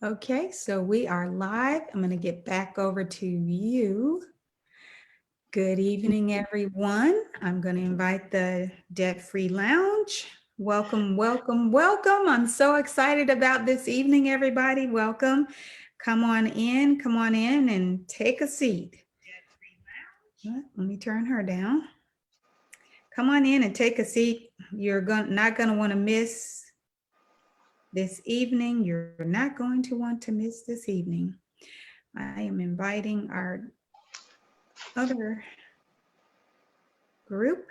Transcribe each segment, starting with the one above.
Okay, so we are live. I'm going to get back over to you. Good evening, everyone. I'm going to invite the Debt Free Lounge. Welcome, welcome, welcome. I'm so excited about this evening, everybody. Welcome. Come on in and take a seat. Let me turn her down. Come on in and take a seat. You're not going to want to miss this evening. You're not going to want to miss this evening. I am inviting our other group.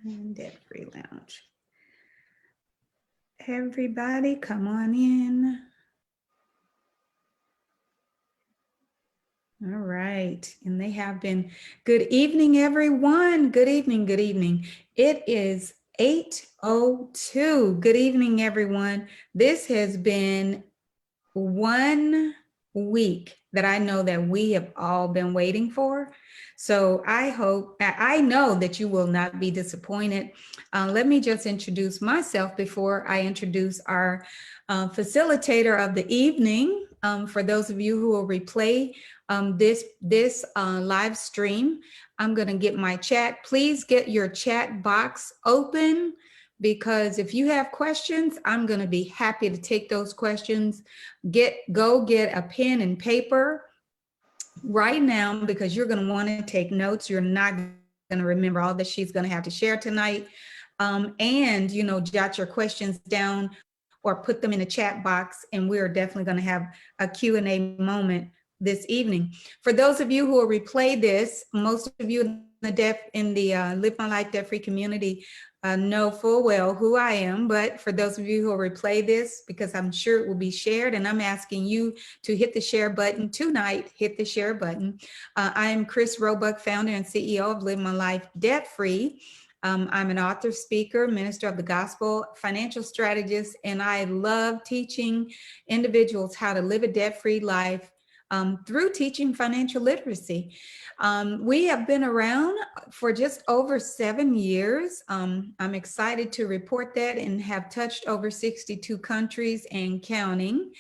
And Debt Free Lounge. Everybody come on in. All right, and they have been. Good evening, everyone. Good evening, good evening. It is 8:02. Good evening, everyone. This has been 1 week that I know that we have all been waiting for. So I know that you will not be disappointed. Let me just introduce myself before I introduce our facilitator of the evening. For those of you who will replay this live stream, I'm going to get my chat. Please get your chat box open, because if you have questions, I'm going to be happy to take those questions. Go get a pen and paper right now, because you're going to want to take notes. You're not going to remember all that she's going to have to share tonight. And, jot your questions down or put them in the chat box, and we're definitely going to have a Q&A moment this evening. For those of you who will replay this, most of you in the Live My Life Debt Free community know full well who I am, but for those of you who will replay this, because I'm sure it will be shared, and I'm asking you to hit the share button tonight, hit the share button. I am Chris Roebuck, founder and CEO of Live My Life Debt Free. I'm an author, speaker, minister of the gospel, financial strategist, and I love teaching individuals how to live a debt-free life through teaching financial literacy. We have been around for just over 7 years. I'm excited to report that, and have touched over 62 countries and counting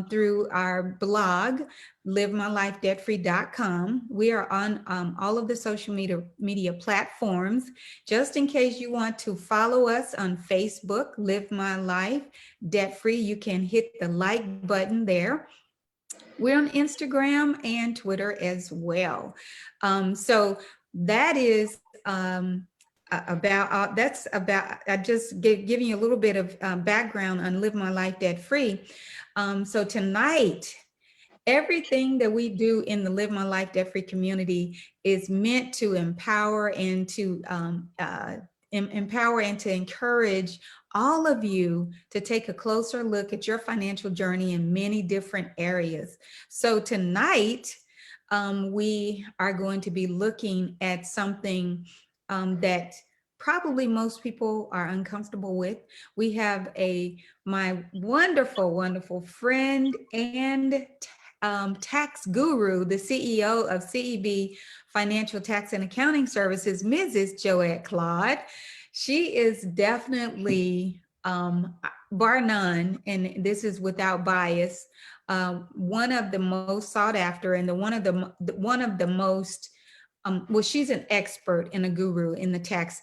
through our blog, livemylifedebtfree.com. We are on all of the social media platforms. Just in case you want to follow us on Facebook, Live My Life Debt Free, you can hit the like button there. We're on Instagram and Twitter as well. So that is I just giving you a little bit of background on Live My Life Debt Free. So tonight, everything that we do in the Live My Life Debt Free community is meant to empower and to encourage all of you to take a closer look at your financial journey in many different areas. So tonight, we are going to be looking at something that probably most people are uncomfortable with. We have my wonderful, wonderful friend and tax guru, the CEO of C.E.B. Financial Tax and Accounting Services, Mrs. Joette Claude. She is definitely, bar none, and this is without bias, one of the most sought after, and one of the most, well, she's an expert and a guru in the tax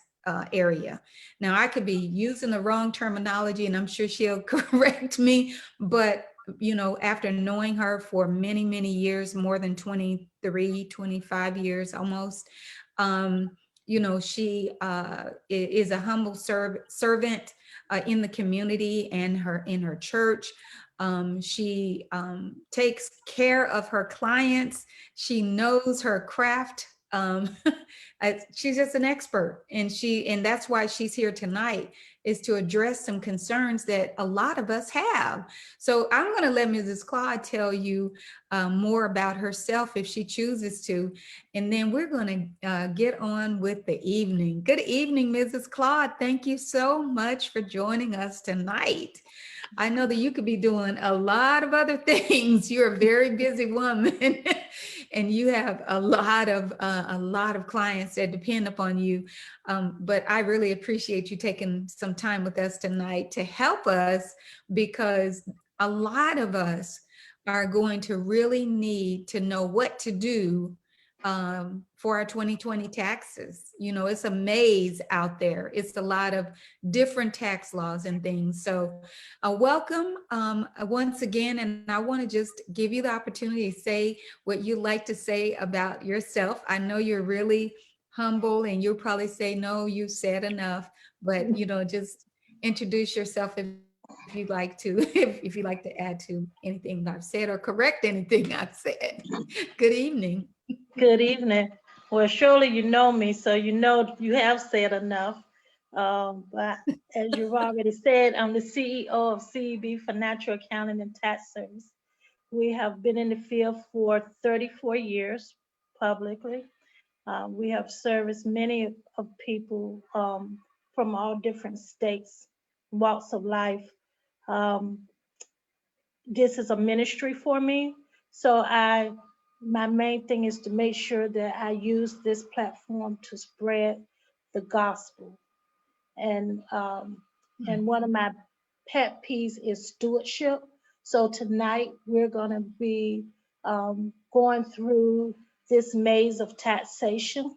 area. Now, I could be using the wrong terminology, and I'm sure she'll correct me, but after knowing her for many, many years, more than 23, 25 years almost, she is a humble servant in the community and in her church. She takes care of her clients. She knows her craft. She's just an expert, and that's why she's here tonight, is to address some concerns that a lot of us have. So I'm going to let Mrs. Claude tell you more about herself if she chooses to, and then we're going to get on with the evening. Good evening, Mrs. Claude. Thank you so much for joining us tonight. I know that you could be doing a lot of other things. You're a very busy woman. and you have a lot of clients that depend upon you. But I really appreciate you taking some time with us tonight to help us, because a lot of us are going to really need to know what to do for our 2020 taxes. You know, it's a maze out there. It's a lot of different tax laws and things. So welcome once again. And I want to just give you the opportunity to say what you'd like to say about yourself. I know you're really humble and you'll probably say, no, you said enough, but you know, just introduce yourself if you'd like to, if you'd like to add to anything I've said or correct anything I've said. Good evening. Good evening. Well, surely you know me, so you know you have said enough. But as you've already said, I'm the CEO of C.E.B. Financial Accounting and Tax Service. We have been in the field for 34 years publicly. We have serviced many of people from all different states, walks of life. Um, this is a ministry for me. So my main thing is to make sure that I use this platform to spread the gospel. And one of my pet peeves is stewardship. So tonight we're going to be going through this maze of taxation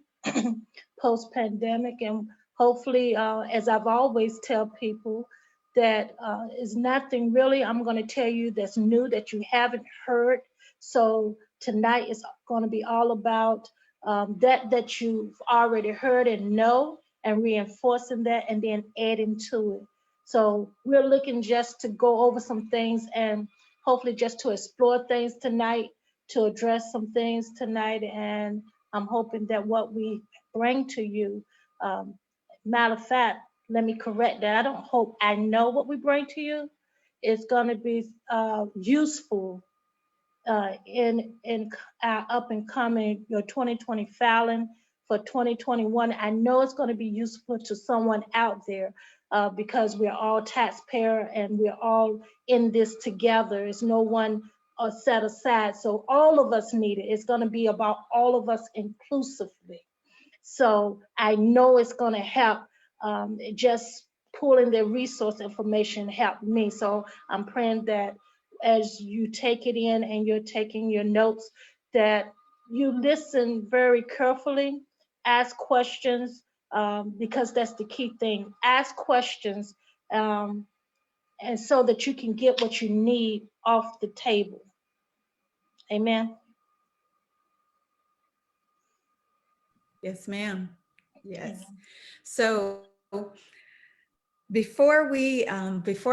post pandemic, and hopefully, as I've always tell people, that is nothing really I'm going to tell you that's new that you haven't heard. So tonight is going to be all about that you've already heard and know, and reinforcing that and then adding to it. So we're looking just to go over some things and hopefully just to explore things tonight, to address some things tonight. And I'm hoping that what we bring to you, um, matter of fact, let me correct that. I don't hope, I know what we bring to you is going to be useful in our up and coming your 2020 filing for 2021. I know it's going to be useful to someone out there because we're all taxpayer and we're all in this together. It's no one set aside. So all of us need it. It's going to be about all of us inclusively. So I know it's going to help. Just pulling the resource information helped me. So I'm praying that as you take it in and you're taking your notes, that you listen very carefully, ask questions, because that's the key thing. Ask questions, um, and so that you can get what you need off the table. Amen. Yes, ma'am. Yes. Amen. So before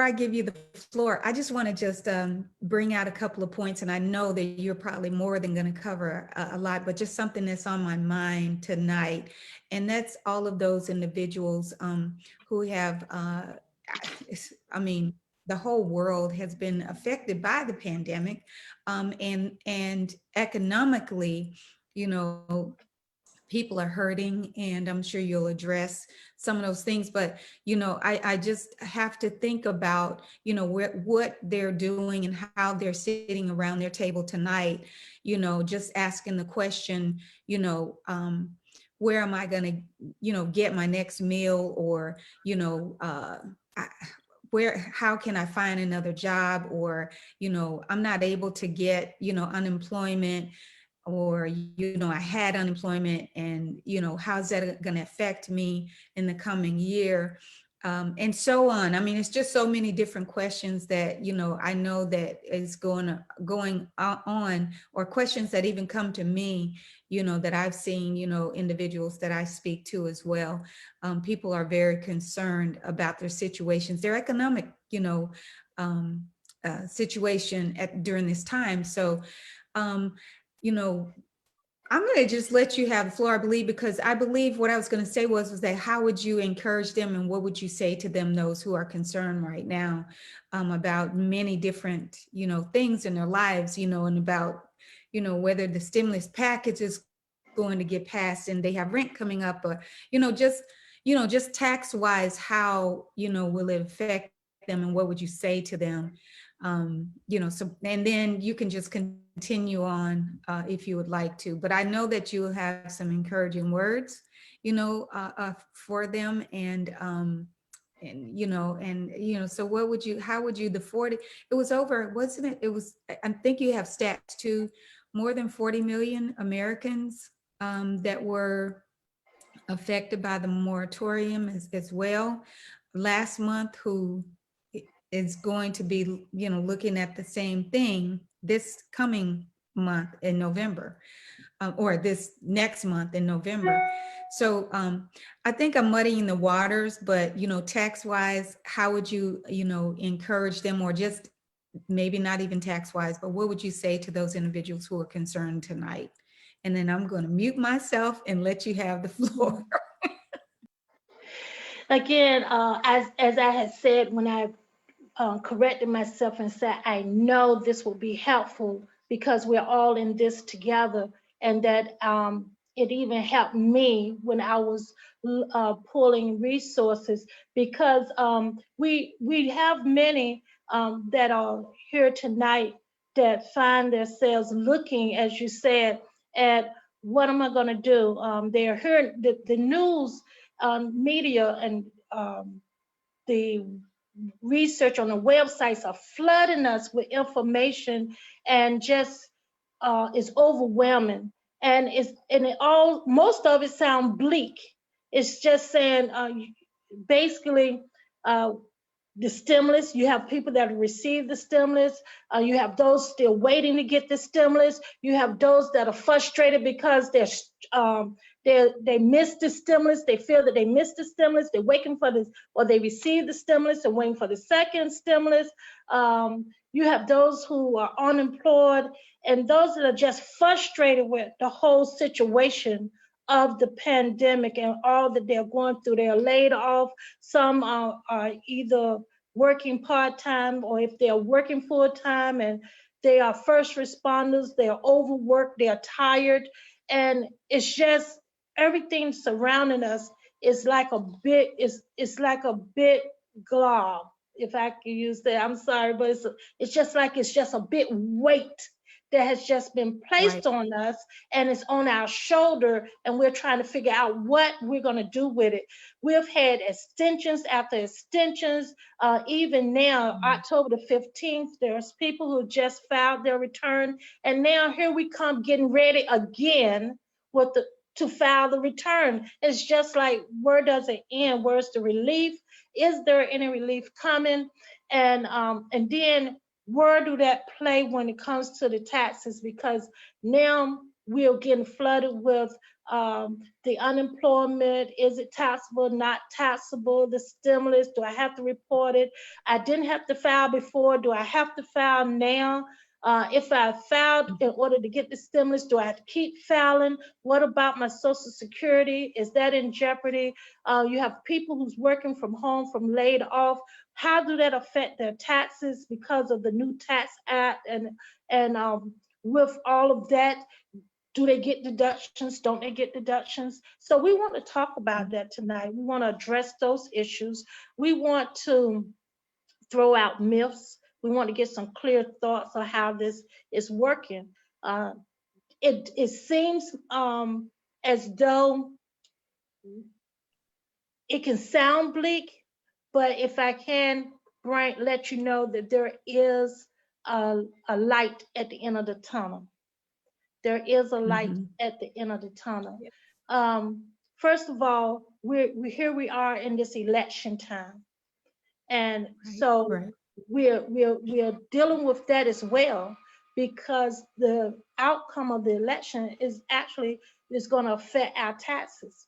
I give you the floor, I just want to just bring out a couple of points, and I know that you're probably more than going to cover a lot, but just something that's on my mind tonight, and that's all of those individuals who have, I mean, the whole world has been affected by the pandemic, and economically, you know, people are hurting, and I'm sure you'll address some of those things. But you know, I just have to think about, you know, what they're doing and how they're sitting around their table tonight, you know, just asking the question, you know, where am I going to, you know, get my next meal, or you know, I, where, how can I find another job, or you know, I'm not able to get, you know, unemployment, or you know, I had unemployment, and you know, how's that going to affect me in the coming year, and so on. I mean, it's just so many different questions that, you know, I know that is going on, or questions that even come to me, you know, that I've seen, you know, individuals that I speak to as well. People are very concerned about their situations, their economic, you know, um, situation during this time. So um, you know, I'm going to just let you have the floor, I believe, because I believe what I was going to say was that how would you encourage them, and what would you say to them, those who are concerned right now about many different, you know, things in their lives, you know, and about, you know, whether the stimulus package is going to get passed and they have rent coming up, or, you know, just tax wise, how, you know, will it affect them, and what would you say to them? So, and then you can just continue on if you would like to. But I know that you will have some encouraging words, for them. So how would you, the 40, it was over, wasn't it? It was, I think you have stats too, more than 40 million Americans that were affected by the moratorium as well last month, who is going to be, looking at the same thing this coming month in November, or this next month in November. So I think I'm muddying the waters, but tax wise, how would you, encourage them, or just maybe not even tax wise, but what would you say to those individuals who are concerned tonight? And then I'm going to mute myself and let you have the floor. Again, as I had said when I corrected myself and said, I know this will be helpful because we're all in this together, and that it even helped me when I was pulling resources, because we have many that are here tonight that find themselves looking, as you said, at what am I going to do? They're hearing the news media, and the research on the websites are flooding us with information, and just is overwhelming, and it all, most of it sound bleak. It's just saying basically uh, the stimulus. You have people that receive the stimulus. You have those still waiting to get the stimulus. You have those that are frustrated because they missed the stimulus. They feel that they missed the stimulus. They're waiting for this, or they received the stimulus and waiting for the second stimulus. You have those who are unemployed, and those that are just frustrated with the whole situation of the pandemic and all that they're going through. They're laid off. Some are either working part-time, or if they're working full-time, and they are first responders, they're overworked, they're tired, and it's just everything surrounding us is like a big, it's like a big glob, if I can use that. I'm sorry, but it's just like it's just a big weight that has just been placed Right. on us, and it's on our shoulder, and we're trying to figure out what we're going to do with it. We've had extensions after extensions. Even now, October the 15th, there's people who just filed their return, and now here we come getting ready again with to file the return. It's just like, where does it end? Where's the relief? Is there any relief coming? And then where do that play when it comes to the taxes? Because now we're getting flooded with the unemployment. Is it taxable, not taxable? The stimulus, do I have to report it? I didn't have to file before. Do I have to file now? If I filed in order to get the stimulus, do I have to keep filing? What about my Social Security? Is that in jeopardy? You have people who's working from home, from laid off. How do that affect their taxes because of the new tax act? And with all of that, do they get deductions? Don't they get deductions? So we want to talk about that tonight. We want to address those issues. We want to throw out myths. We want to get some clear thoughts on how this is working. Uh, it seems as though it can sound bleak, but if I can let you know that there is a light at the end of the tunnel. There is a light Mm-hmm. at the end of the tunnel. Yeah. First of all, we here we are in this election time, and Right. so Right. we're dealing with that as well, because the outcome of the election is going to affect our taxes.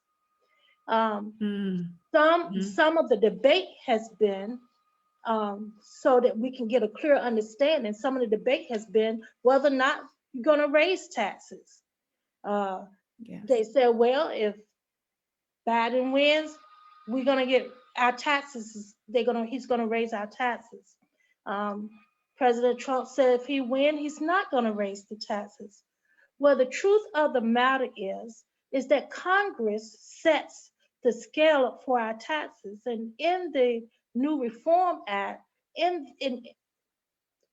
Um, Mm-hmm. some of the debate has been, so that we can get a clear understanding. Some of the debate has been whether or not you're going to raise taxes. Uh, they Yes. said, well, if Biden wins, we're going to get our taxes. He's going to raise our taxes. Um, President Trump said if he wins, he's not going to raise the taxes. Well, the truth of the matter is that Congress sets the scale for our taxes, and in the new Reform Act, in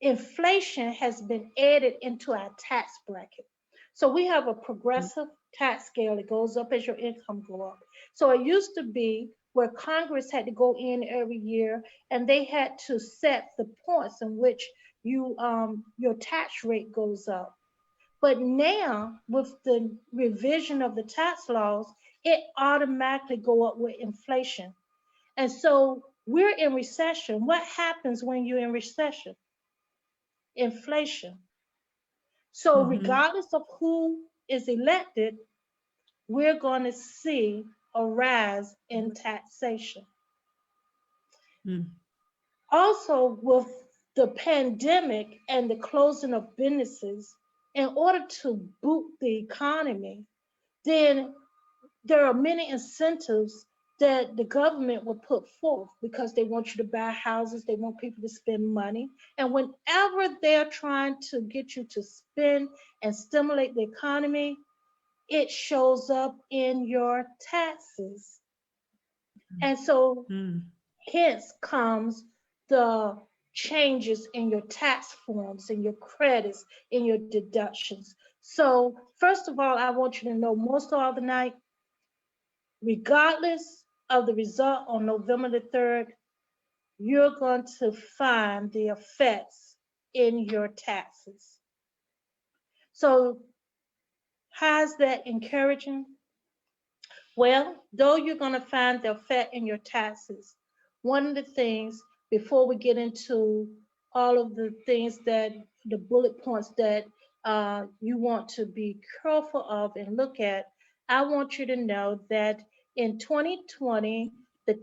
inflation has been added into our tax bracket. So we have a progressive tax scale. It goes up as your income go up. So it used to be where Congress had to go in every year and they had to set the points in which your tax rate goes up. But now with the revision of the tax laws, it automatically go up with inflation. And so we're in recession. What happens when you're in recession? Inflation. So Mm-hmm. regardless of who is elected, we're going to see a rise in taxation. Mm-hmm. Also, with the pandemic and the closing of businesses, in order to boot the economy, then there are many incentives that the government will put forth because they want you to buy houses, they want people to spend money. And whenever they're trying to get you to spend and stimulate the economy, it shows up in your taxes. And so Mm-hmm. hence comes the changes in your tax forms, in your credits, in your deductions. So first of all, I want you to know most of the night, regardless of the result on November the 3rd, you're going to find the effects in your taxes. So, how's that encouraging? Well, though you're going to find the effect in your taxes, one of the things before we get into all of the things that the bullet points that you want to be careful of and look at, I want you to know that in 2020, the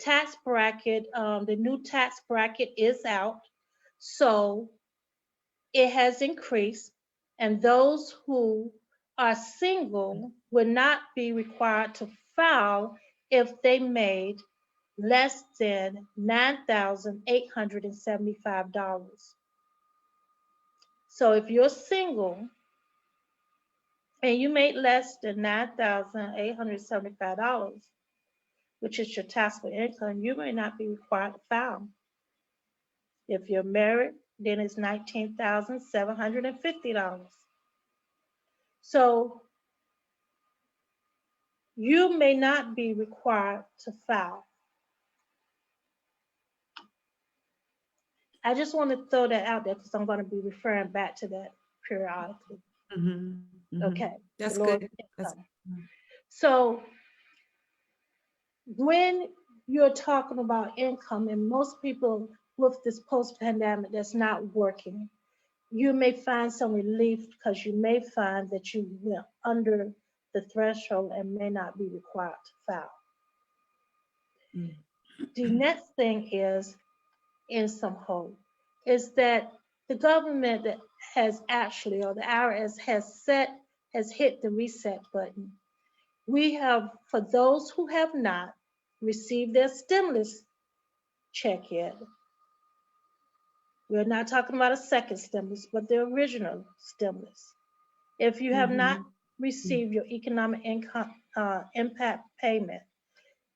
new tax bracket is out. So it has increased, and those who are single will not be required to file if they made less than $9,875. So if you're single and you made less than $9,875, which is your taxable income, you may not be required to file. If you're married, then it's $19,750. So you may not be required to file. I just want to throw that out there because I'm going to be referring back to that periodically. Mm-hmm. Mm-hmm. Okay, That's the good. lower That's income. So when you're talking about income, and most people with this post-pandemic that's not working, you may find some relief because you may find that you went under the threshold and may not be required to file. mm. The next thing is in some hope is that the government that has actually, or the IRS has hit the reset button. We have, for those who have not received their stimulus check yet, we're not talking about a second stimulus, but the original stimulus. If you have not Mm-hmm. received your economic income impact payment,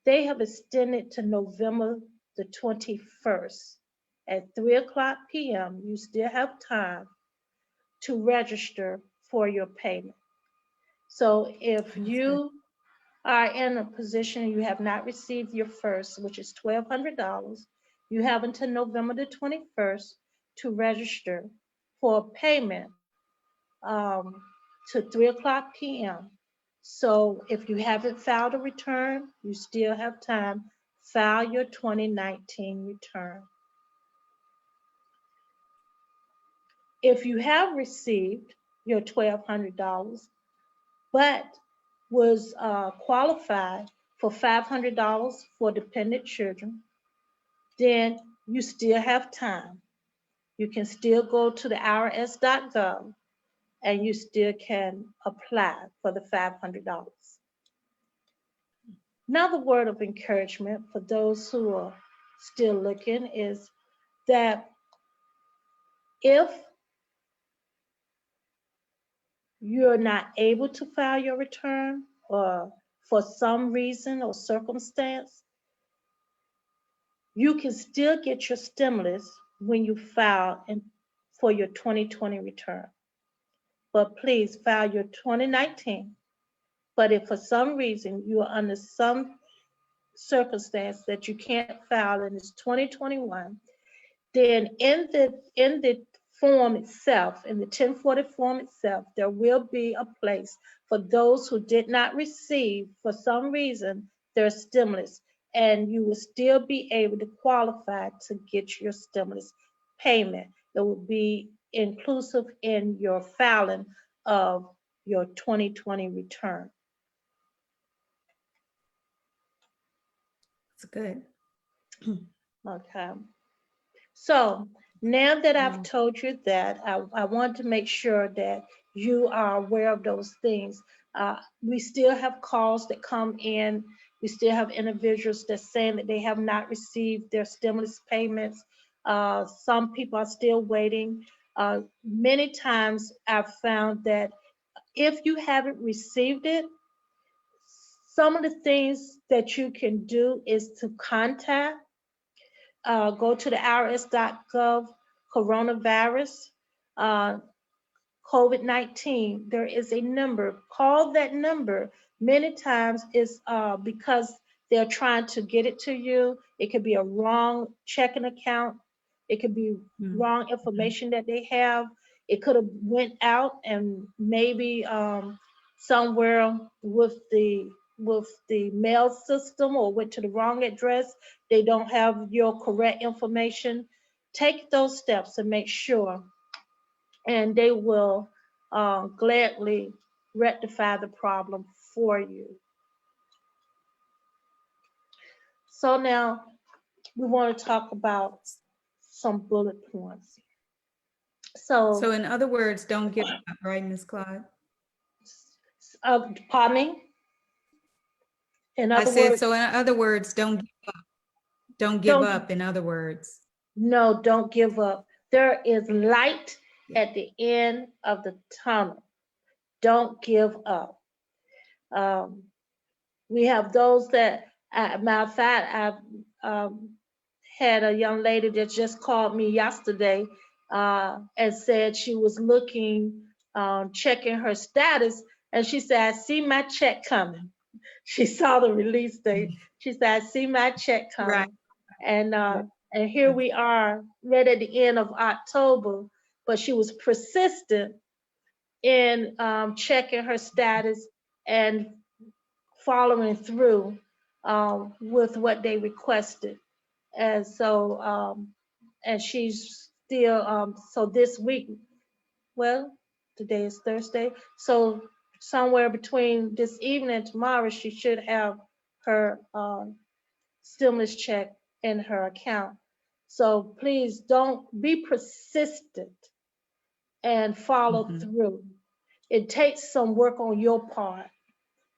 they have extended to November the 21st at 3 o'clock p.m. You still have time to register for your payment. So if That's good. you are in a position you have not received your first, which is $1,200, you have until November the 21st to register for payment um, to 3 o'clock p.m. So if you haven't filed a return, you still have time. File your 2019 return. If you have received your $1,200 but was qualified for $500 for dependent children, then you still have time. You can still go to the IRS.gov and you still can apply for the $500. Another word of encouragement for those who are still looking is that if you're not able to file your return or for some reason or circumstance, you can still get your stimulus when you file in for your 2020 return. But please file your 2019. But if for some reason you are under some circumstance that you can't file and it's 2021, then in the form itself, in the 1040 form itself, there will be a place for those who did not receive, for some reason, their stimulus, and you will still be able to qualify to get your stimulus payment. It will be inclusive in your filing of your 2020 return. It's good. Okay. So now that I've Wow. told you that, I want to make sure that you are aware of those things. We still have calls that come in. We still have individuals that saying that they have not received their stimulus payments. Some people are still waiting. Many times I've found that if you haven't received it, some of the things that you can do is to contact, go to the irs.gov coronavirus, uh, COVID-19. There is a number. Call that number. Many times it's because they're trying to get it to you. It could be a wrong checking account. It could be wrong information that they have. It could have went out and maybe somewhere with the mail system or went to the wrong address. They don't have your correct information. Take those steps to make sure, and they will gladly rectify the problem for you. So now we want to talk about some bullet points. So So, in other words, don't give up, right, Ms. Claude? pardon me? In I other said, words, so in other words, don't give don't, up, in other words. no, don't give up. There is light Yeah. at the end of the tunnel. Don't give up. Um, we have those that, matter of fact, I've had a young lady that just called me yesterday and said she was looking, checking her status, and she said, I see my check coming. She saw the release date. She said, I see my check Right. coming. And here we are, right at the end of October, but she was persistent in checking her status and following through with what they requested. And so, and she's still, so this week, well, today is Thursday. So somewhere between this evening and tomorrow, she should have her stimulus check in her account. So please don't be persistent and follow through. It takes some work on your part.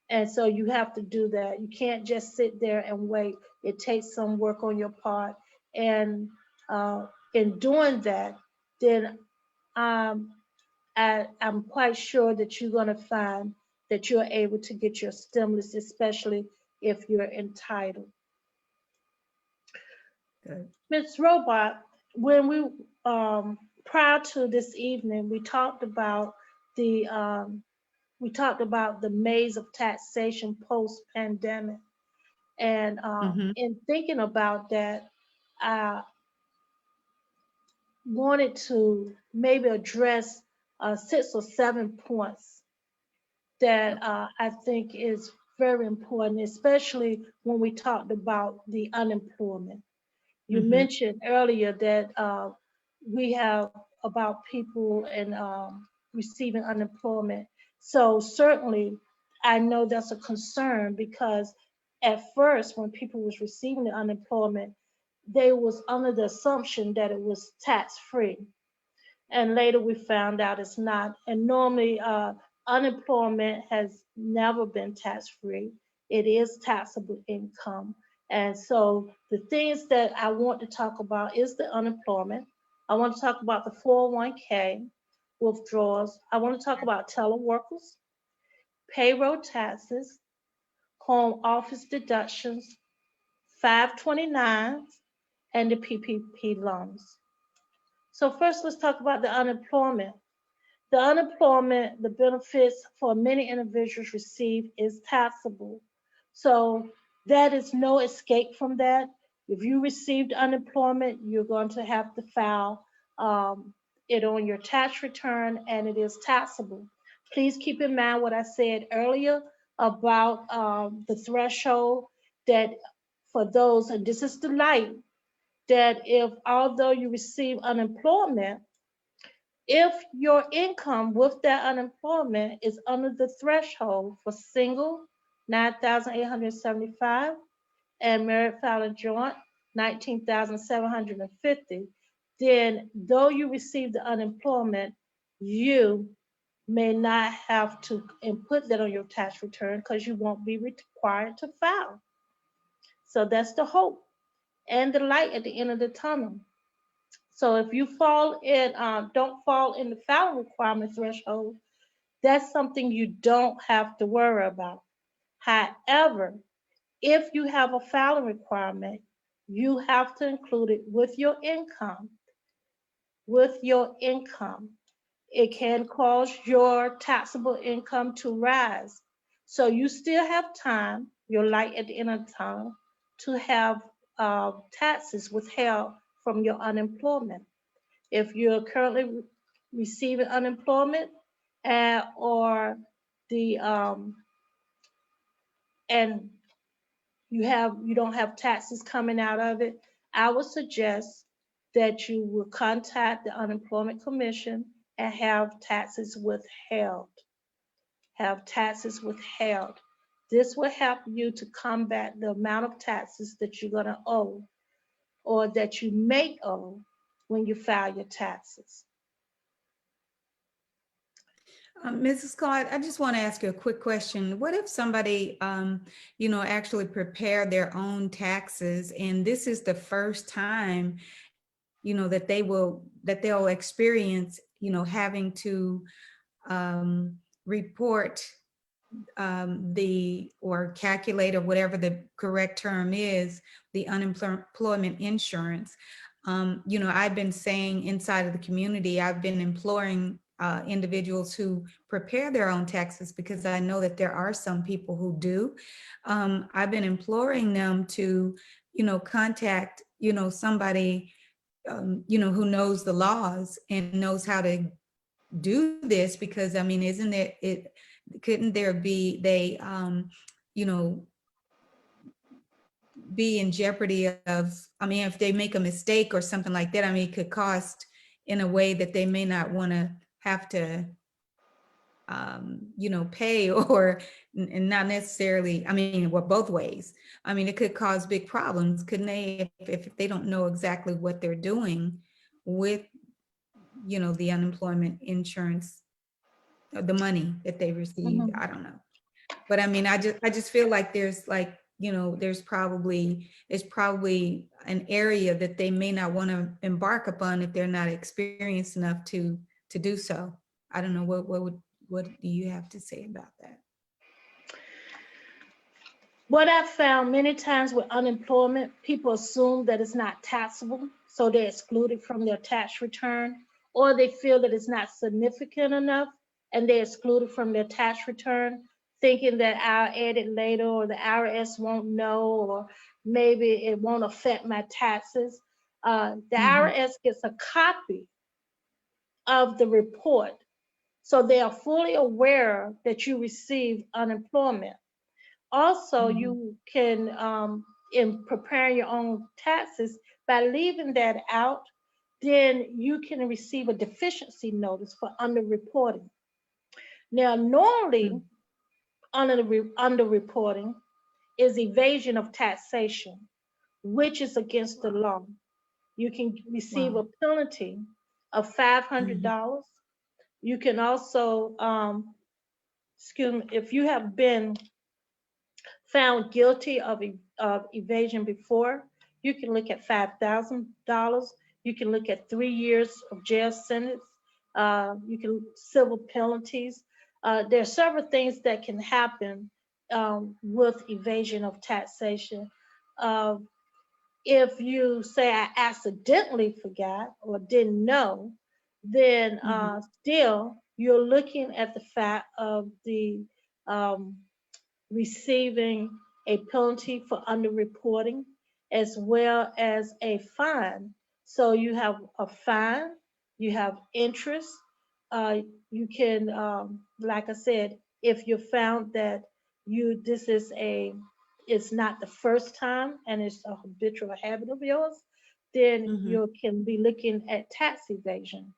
And so you have to do that. You can't just sit there and wait. It takes some work on your part. And in doing that, then I'm quite sure that you're going to find that you're able to get your stimulus, especially if you're entitled. Good. Ms. Robot, when we prior to this evening, we talked about the maze of taxation post pandemic, and in thinking about that, I wanted to maybe address 6 or 7 points that I think is very important, especially when we talked about the unemployment. You mentioned earlier that we have about people and receiving unemployment. So certainly, I know that's a concern because at first, when people was receiving the unemployment, they was under the assumption that it was tax free, and later we found out it's not. And normally, unemployment has never been tax free. It is taxable income. And so the things that I want to talk about is the unemployment. I want to talk about the 401k withdrawals. I want to talk about teleworkers, payroll taxes, home office deductions, 529s, and the PPP loans. So first, let's talk about the unemployment. The unemployment, the benefits for many individuals receive is taxable. So that is no escape from that. If you received unemployment, you're going to have to file it on your tax return, and it is taxable. Please keep in mind what I said earlier about the threshold, that for those, and this is the light, that if although you receive unemployment, if your income with that unemployment is under the threshold for single, 9,875, and married filing joint, 19,750, then though you receive the unemployment, you may not have to input that on your tax return because you won't be required to file. So that's the hope and the light at the end of the tunnel. So if you don't fall in the filing requirement threshold, that's something you don't have to worry about. However, if you have a filing requirement, you have to include it with your income. With your income, it can cause your taxable income to rise. So you still have time, your light at the end of the tunnel, to have taxes withheld from your unemployment. If you're currently receiving unemployment, or the and you don't have taxes coming out of it, I would suggest that you will contact the unemployment commission and have taxes withheld. Have taxes withheld. This will help you to combat the amount of taxes that you're going to owe, or that you may owe, when you file your taxes. Mrs. Claude, I just want to ask you a quick question. What if somebody, actually prepared their own taxes, and this is the first time, that they'll experience, having to report or calculate, or whatever the correct term is, the unemployment insurance. I've been saying inside of the community, I've been imploring individuals who prepare their own taxes, because I know that there are some people who do. I've been imploring them to, contact, somebody, who knows the laws and knows how to do this, because I mean, isn't it couldn't there be they you know be in jeopardy of, I mean, if they make a mistake or something like that, I mean, it could cost in a way that they may not want to have to pay, or and not necessarily, I mean, well, both ways. I mean, it could cause big problems, couldn't they, if they don't know exactly what they're doing with, the unemployment insurance, the money that they receive. Mhm. I don't know. But I mean, I just feel like there's like, it's probably an area that they may not want to embark upon if they're not experienced enough to do so. I don't know, what do you have to say about that? What I've found many times with unemployment, people assume that it's not taxable, so they exclude it from their tax return, or they feel that it's not significant enough and they exclude it from their tax return, thinking that I'll add it later, or the IRS won't know, or maybe it won't affect my taxes. The Mhm. IRS gets a copy of the report, so they are fully aware that you received unemployment. Also, Mhm. you can, in preparing your own taxes, by leaving that out, then you can receive a deficiency notice for underreporting. Now, normally, underreporting is evasion of taxation, which is against the Wow. law. You can receive Wow. a penalty of Mhm. $500. You can also, excuse me, if you have been found guilty of evasion before, you can look at $5,000. You can look at 3 years of jail sentence. You can civil penalties. There are several things that can happen with evasion of taxation. Uh, If you say I accidentally forgot or didn't know, then Mhm. still you're looking at the fact of the um, receiving a penalty for underreporting as well as a fine. So you have a fine, you have interest. Uh, you can, like I said, if you found that this is it's not the first time and it's a habitual habit of yours, then Mhm. you can be looking at tax evasion.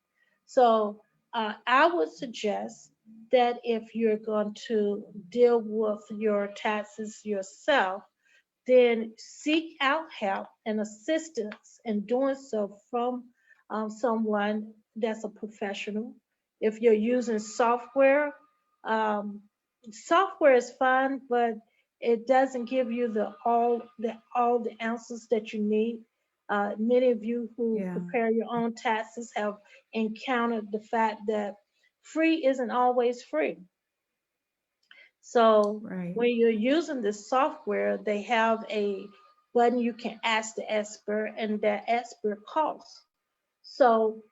So I would suggest that if you're going to deal with your taxes yourself, then seek out help and assistance in doing so from someone that's a professional. If you're using software, um, software is fine, but it doesn't give you all the answers that you need. Many of you who Yeah. prepare your own taxes have encountered the fact that free isn't always free. So Right. when you're using this software, they have a button you can ask the expert, and that expert costs. So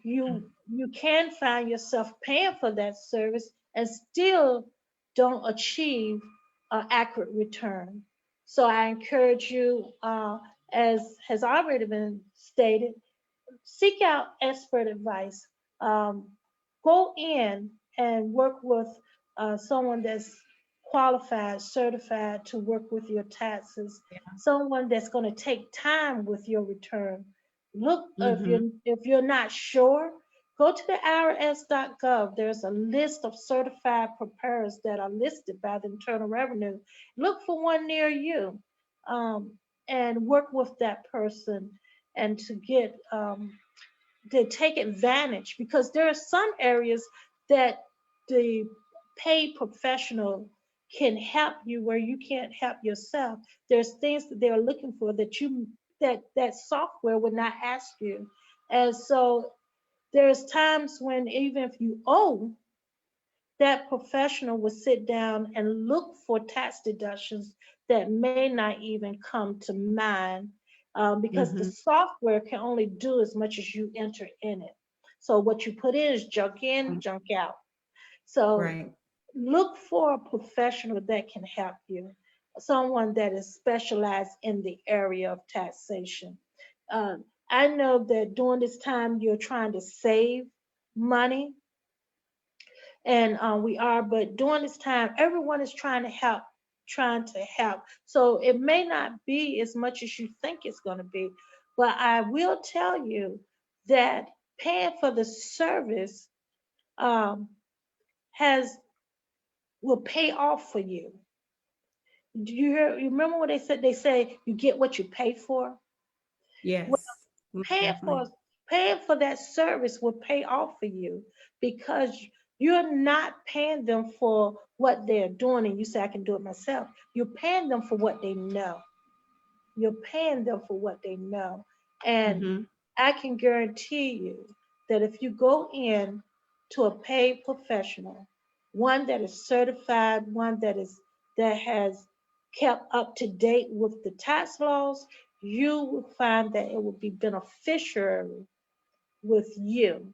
you can find yourself paying for that service and still don't achieve an accurate return. So I encourage you, as has already been stated, seek out expert advice. Um, Go in and work with someone that's qualified, certified to work with your taxes, someone that's going to take time with your return. Look, Mhm. if you're not sure, go to the IRS.gov. There's a list of certified preparers that are listed by the Internal Revenue. Look for one near you, um, and work with that person and to take advantage, because there are some areas that the paid professional can help you where you can't help yourself. There's things that they're looking for that software would not ask you. And so there's times when even if you owe, that professional will sit down and look for tax deductions that may not even come to mind, because the Mhm. software can only do as much as you enter in it. So what you put in is junk in, Right. junk out. So Right. look for a professional that can help you, someone that is specialized in the area of taxation. I know that during this time you're trying to save money, and we are, but during this time everyone is trying to help, so it may not be as much as you think it's going to be, but I will tell you that paying for the service um, has will pay off for you. You remember what they say you get what you pay for? Yes. Most paying definitely. for paying for that service will pay off for you, because you're not paying them for what they're doing and you say I can do it myself. You're paying them for what they know. You're paying them for what they know. And Mhm. I can guarantee you that if you go in to a paid professional, one that is certified, one that has kept up to date with the tax laws, you will find that it will be beneficial with you.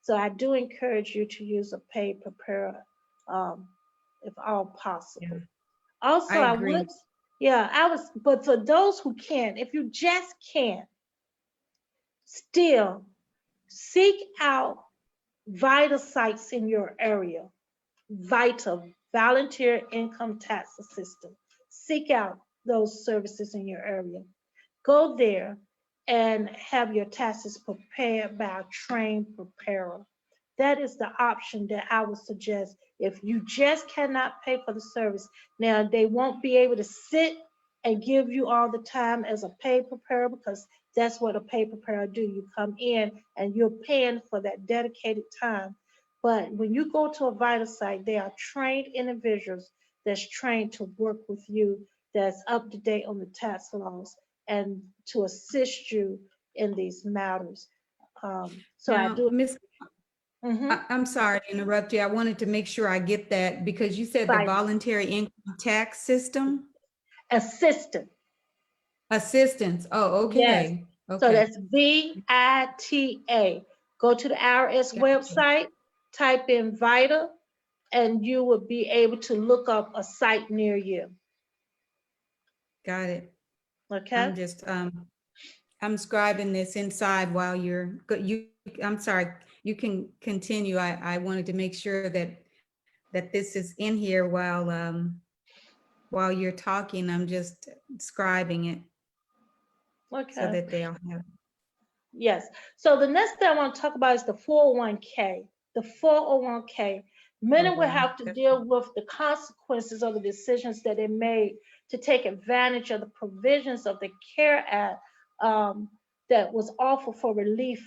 So I do encourage you to use a paid preparer, um, if all Yeah. possible. Also, I I would, agree. yeah, but for those who can, if you just can't, still seek out vital sites in your area. Vital, volunteer income tax assistance. Seek out those services in your area. Go there and have your taxes prepared by a trained preparer. That is the option that I would suggest if you just cannot pay for the service. Now, they won't be able to sit and give you all the time as a paid preparer, because that's what a paid preparer do. You come in and you're paying for that dedicated time. But when you go to a vital site, they are trained individuals that's trained to work with you, that's up to date on the tax laws, and to assist you in these matters. So I Now, do. Miss, Mm-hmm. I'm sorry to interrupt you. I wanted to make sure I get that because you said the Right. voluntary income tax system. Assistant. Assistance. Oh, Yes. okay. So Okay. that's VITA. Go to the IRS Gotcha. website, type in VITA, and you will be able to look up a site near you. Got it. Okay? I'm just I'm scribing this inside while you I'm sorry, you can continue. I wanted to make sure that this is in here while you're talking. I'm just scribing it so Okay. that they'll have. Yes. So the next thing I want to talk about is the 401k. The 401k. Oh Many will wow. have to deal with the consequences of the decisions that they made to take advantage of the provisions of the CARE Act that was offered for relief,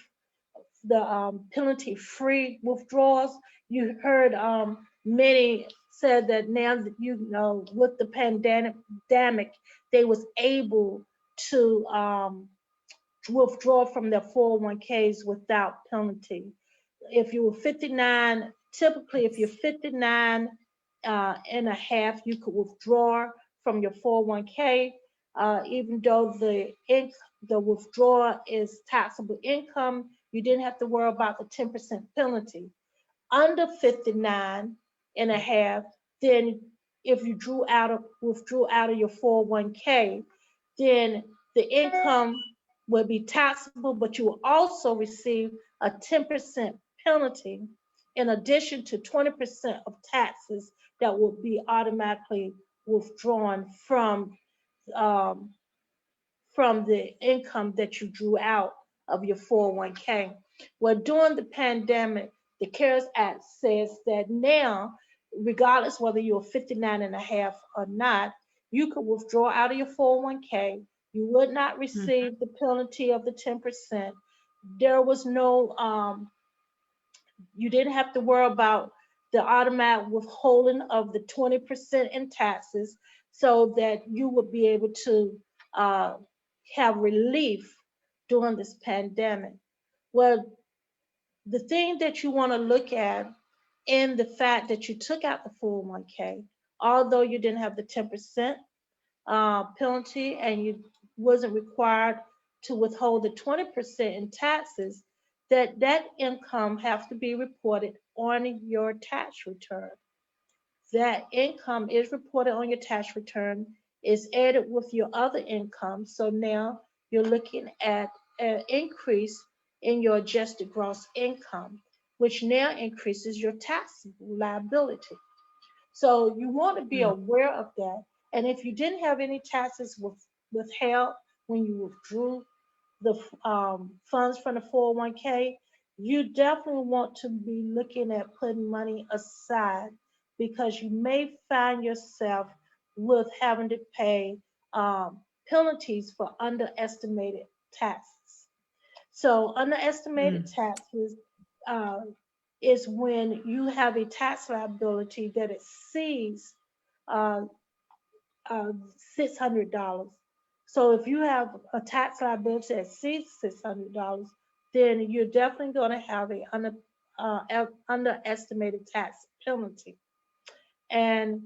the penalty-free withdrawals. You heard many said that now that with the pandemic, they was able to withdraw from their 401ks without penalty. If you were 59, typically if you're 59 and a half, you could withdraw from your 401k, even though the withdrawal is taxable income, you didn't have to worry about the 10% penalty. Under 59 and a half, then if you withdrew out of your 401k, then the income will be taxable, but you will also receive a 10% penalty in addition to 20% of taxes that will be automatically withdrawn um, from the income that you drew out of your 401k. Well, during the pandemic, the CARES Act says that now, regardless whether you're 59 and a half or not, you could withdraw out of your 401k. You would not Mhm. receive the penalty of the 10%. There was no you didn't have to worry about the automatic withholding of the 20% in taxes so that you would be able to uh, have relief during this pandemic. Well, the thing that you want to look at in the fact that you took out the 401k, although you didn't have the 10% penalty and you wasn't required to withhold the 20% in taxes, that income has to be reported on your tax return. That income is reported on your tax return, is added with your other income. So now you're looking at an increase in your adjusted gross income, which now increases your taxable liability. So you want to be Mm. aware of that. And if you didn't have any taxes withheld when you withdrew the funds from the 401k, you definitely want to be looking at putting money aside because you may find yourself with having to pay penalties for underestimated taxes. So underestimated Mm. taxes uh, is when you have a tax liability that exceeds uh, $600. So if you have a tax liability that exceeds $600, then you're definitely going to have a underestimated tax penalty. And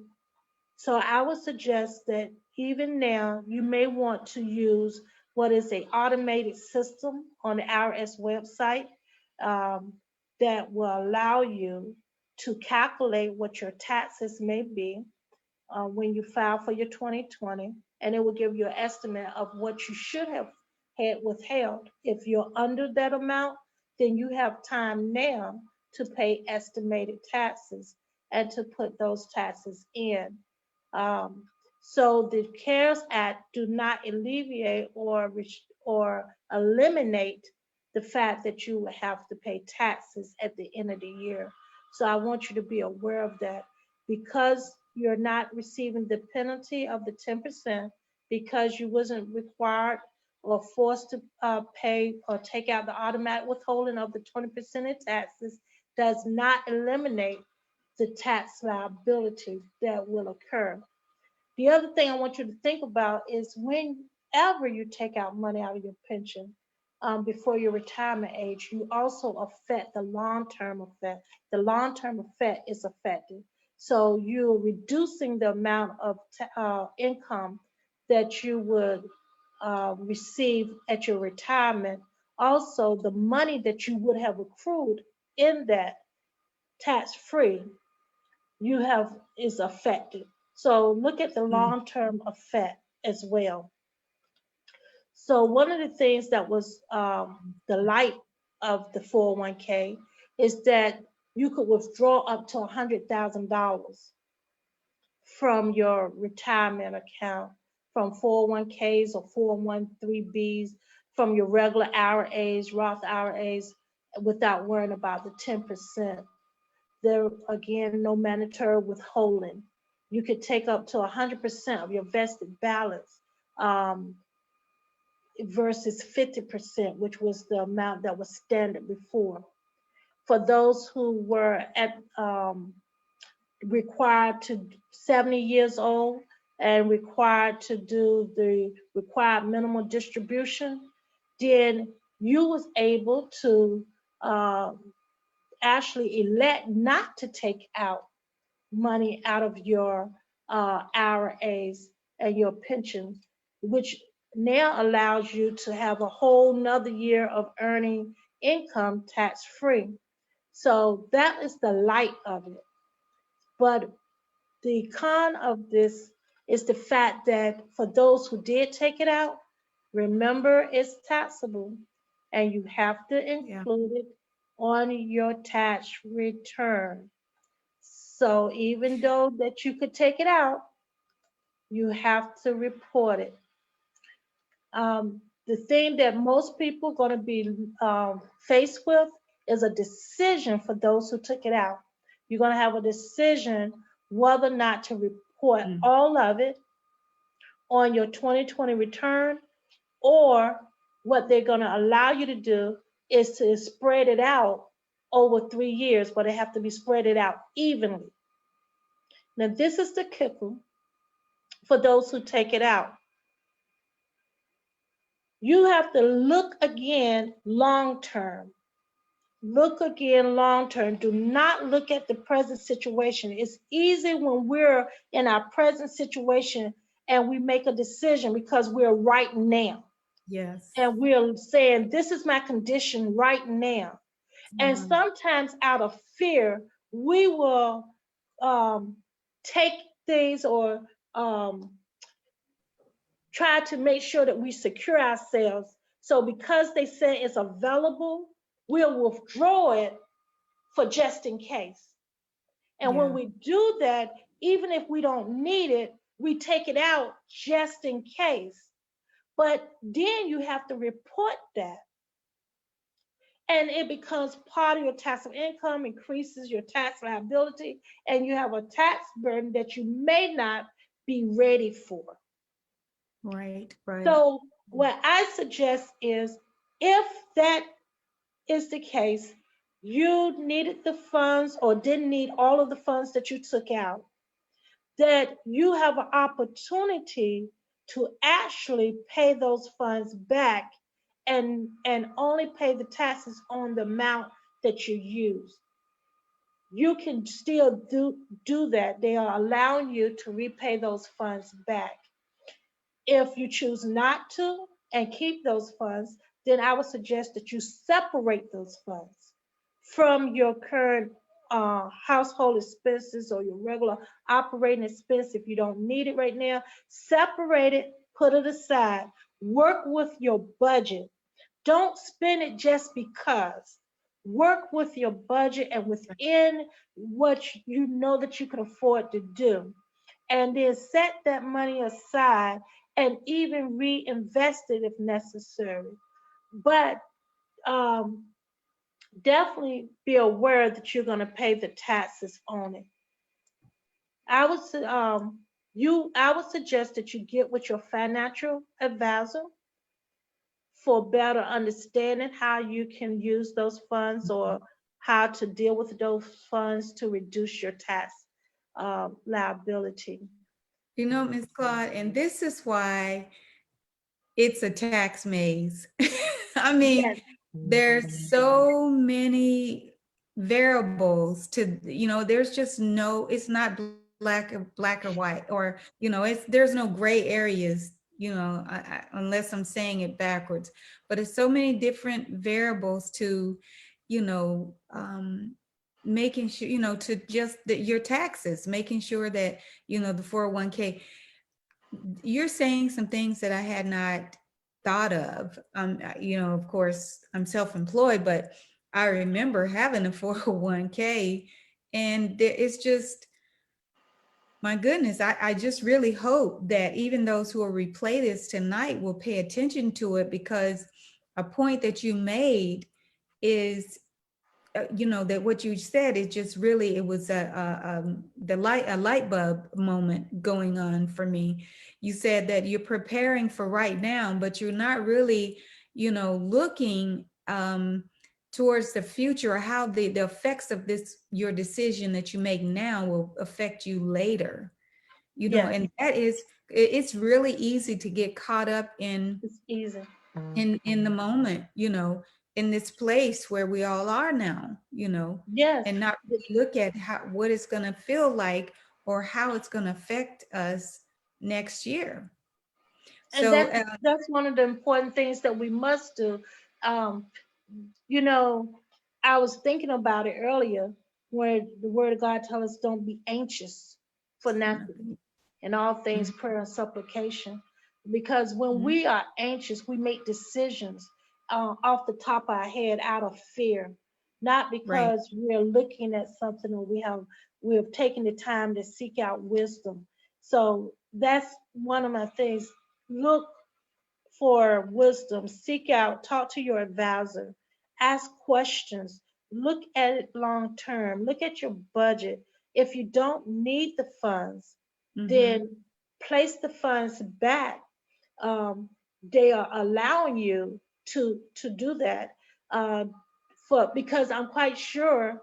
so I would suggest that even now you may want to use what is a automated system on the IRS website um, that will allow you to calculate what your taxes may be when you file for your 2020, and it will give you an estimate of what you should have had withheld. If you're under that amount, then you have time now to pay estimated taxes and to put those taxes in. Um, so the CARES Act do not alleviate or eliminate the fact that you will have to pay taxes at the end of the year. So I want you to be aware of that because you're not receiving the penalty of the 10% because you wasn't required or forced to pay or take out the automatic withholding of the 20% in taxes does not eliminate the tax liability that will occur. The other thing I want you to think about is whenever you take out money out of your pension before your retirement age, you also affect the long-term effect. The long-term effect is affected. So you're reducing the amount of income that you would receive at your retirement, also the money that you would have accrued in that tax free, you have is affected. So look at the Mm, long term effect as well. So one of the things that was the light of the 401k is that you could withdraw up to $100,000 from your retirement account, from 401ks or 401(b)(3)s, from your regular IRAs, Roth IRAs, without worrying about the 10%. There again, no mandatory withholding. You could take up to 100% of your vested balance, um, versus 50%, which was the amount that was standard before. For those who were at required to 70 years old and required to do the required minimal distribution, then you was able to uh, actually elect not to take out money out of your IRAs and your pensions, which now allows you to have a whole nother year of earning income tax free. So that is the light of it. But the con of this is the fact that for those who did take it out, remember it's taxable and you have to yeah. include it on your tax return. So even though that you could take it out, you have to report it. The thing that most people are going to be faced with is a decision for those who took it out. You're going to have a decision whether or not to report Mm, all of it on your 2020 return, or what they're going to allow you to do is to spread it out over 3 years, but it have to be spread it out evenly. Now, this is the kicker for those who take it out. You have to look again long term. Look again long term. Do not look at the present situation. It's easy when we're in our present situation and we make a decision because we're right now. yes. And we're saying, this is my condition right now. And Right. sometimes out of fear, we will um, take things or um, try to make sure that we secure ourselves. So because they say it's available, we'll withdraw it for just in case. And when Yeah. we do that, even if we don't need it, we take it out just in case. But then you have to report that. And it becomes part of your taxable income, increases your tax liability, and you have a tax burden that you may not be ready for. Right. Right. So, what I suggest is if that is the case, you needed the funds or didn't need all of the funds that you took out, that you have an opportunity to actually pay those funds back and only pay the taxes on the amount that you use. You can still do that. They are allowing you to repay those funds back. If you choose not to and keep those funds, then I would suggest that you separate those funds from your current household expenses or your regular operating expense. If you don't need it right now, separate it, put it aside, work with your budget. Don't spend it just because. Work with your budget and within what you know that you can afford to do, and then set that money aside and even reinvest it if necessary. But um, definitely be aware that you're going to pay the taxes on it. I would I would suggest that you get with your financial advisor for better understanding how you can use those funds or how to deal with those funds to reduce your tax liability. You know, Miss Claude, and this is why it's a tax maze. I mean, Yes, there's so many variables to, there's just no, it's not black or white, or, there's no gray areas unless I'm saying it backwards. But it's so many different variables to, you know, making sure, to just your taxes, making sure that, the 401k. You're saying some things that I had not thought of. Of course, I'm self-employed, but I remember having a 401k, and it's just, my goodness, I just really hope that even those who will replay this tonight will pay attention to it, because a point that you made is, that what you said is just really, it was a light bulb moment going on for me. You said that you're preparing for right now, but you're not really, looking towards the future, or how the effects of your decision that you make now will affect you later. Yes, And it's really easy to get caught up in it's easy. in the moment, in this place where we all are now, Yes, and not really look at what it's going to feel like, or how it's going to affect us next year. and So that's one of the important things that we must do. Um, you know, I was thinking about it earlier, where the Word of God tells us, "Don't be anxious for nothing, in all things mhm, prayer and supplication," because when mhm, we are anxious, we make decisions off the top of our head out of fear, not right. because we're looking at something, or we've taken the time to seek out wisdom. So that's one of my things. Look for wisdom, seek out, talk to your advisor, ask questions, look at it long term, look at your budget. If you don't need the funds, Hmm. then place the funds back. Um, they are allowing you to do that, uh, for because I'm quite sure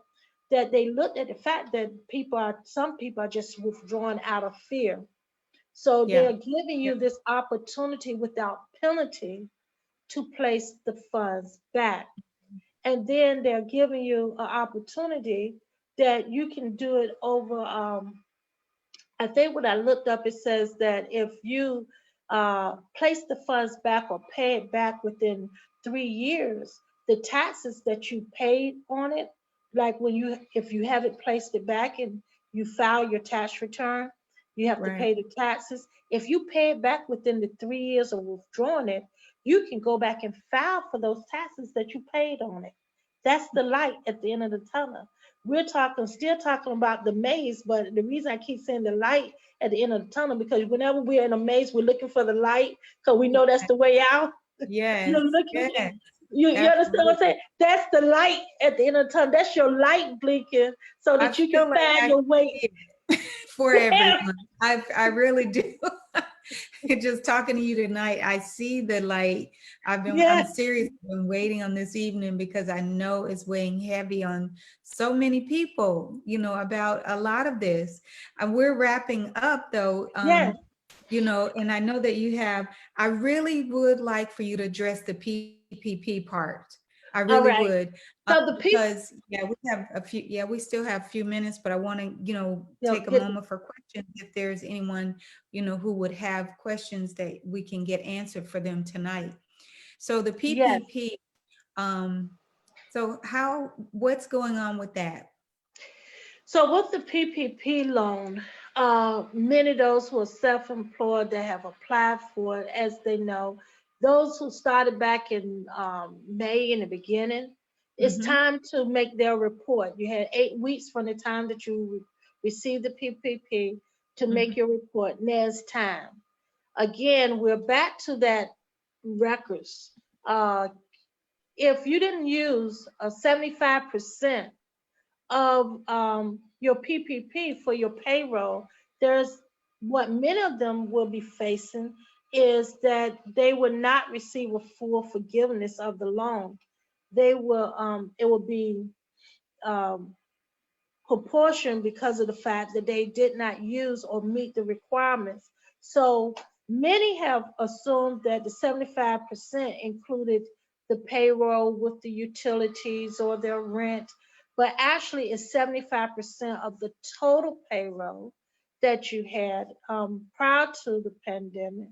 that they looked at the fact that some people are just withdrawing out of fear. So Yeah. they're giving Yeah. you this opportunity without penalty to place the funds back. And then they're giving you an opportunity that you can do it over. I think what I looked up, it says that if you place the funds back or pay it back within 3 years, the taxes that you paid on it, like if you haven't placed it back and you file your tax return, you have to Right. pay the taxes. If you pay it back within the 3 years of withdrawing it, you can go back and file for those taxes that you paid on it. That's the light at the end of the tunnel. Still talking about the maze, but the reason I keep saying the light at the end of the tunnel, because whenever we're in a maze, we're looking for the light because we know that's the way out. Yes. You're looking, Yes. you understand what I'm Absolutely. saying? That's the light at the end of the tunnel. That's your light blinking so I that you can feel like find I your way. see it for everyone. I really do. Just talking to you tonight, I see the light. I'm Yes, serious. I've been waiting on this evening, because I know it's weighing heavy on so many people, about a lot of this. And we're wrapping up though. yes. And I know that I really would like for you to address the PPP part. I really All right. would, So the people, because we still have a few minutes, but I want to, you take a get moment for questions. If there's anyone, who would have questions that we can get answered for them tonight. So the yes. PPP, um, so what's going on with that? So with the PPP loan, many of those who are self-employed that have applied for it, as they know, those who started back in May in the beginning, it's Mm-hmm. time to make their report. You had 8 weeks from the time that you received the PPP to Mm-hmm. make your report. Now it's time. Again, we're back to that records. Uh, if you didn't use a 75% of your PPP for your payroll, there's what many of them will be facing is that they will not receive a full forgiveness of the loan. It will be um, proportion because of the fact that they did not use or meet the requirements. So many have assumed that the 75% included the payroll with the utilities or their rent, but actually it's 75% of the total payroll that you had prior to the pandemic.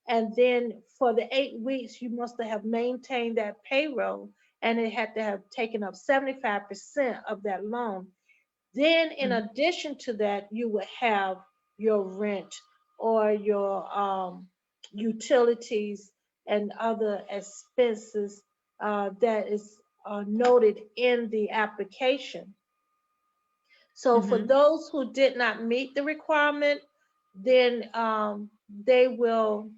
And then for the 8 weeks, you must have maintained that payroll, and it had to have taken up 75% of that loan. Then, in Mhm. addition to that, you would have your rent or your utilities and other expenses that is noted in the application. So, for Mhm. those who did not meet the requirement, then they will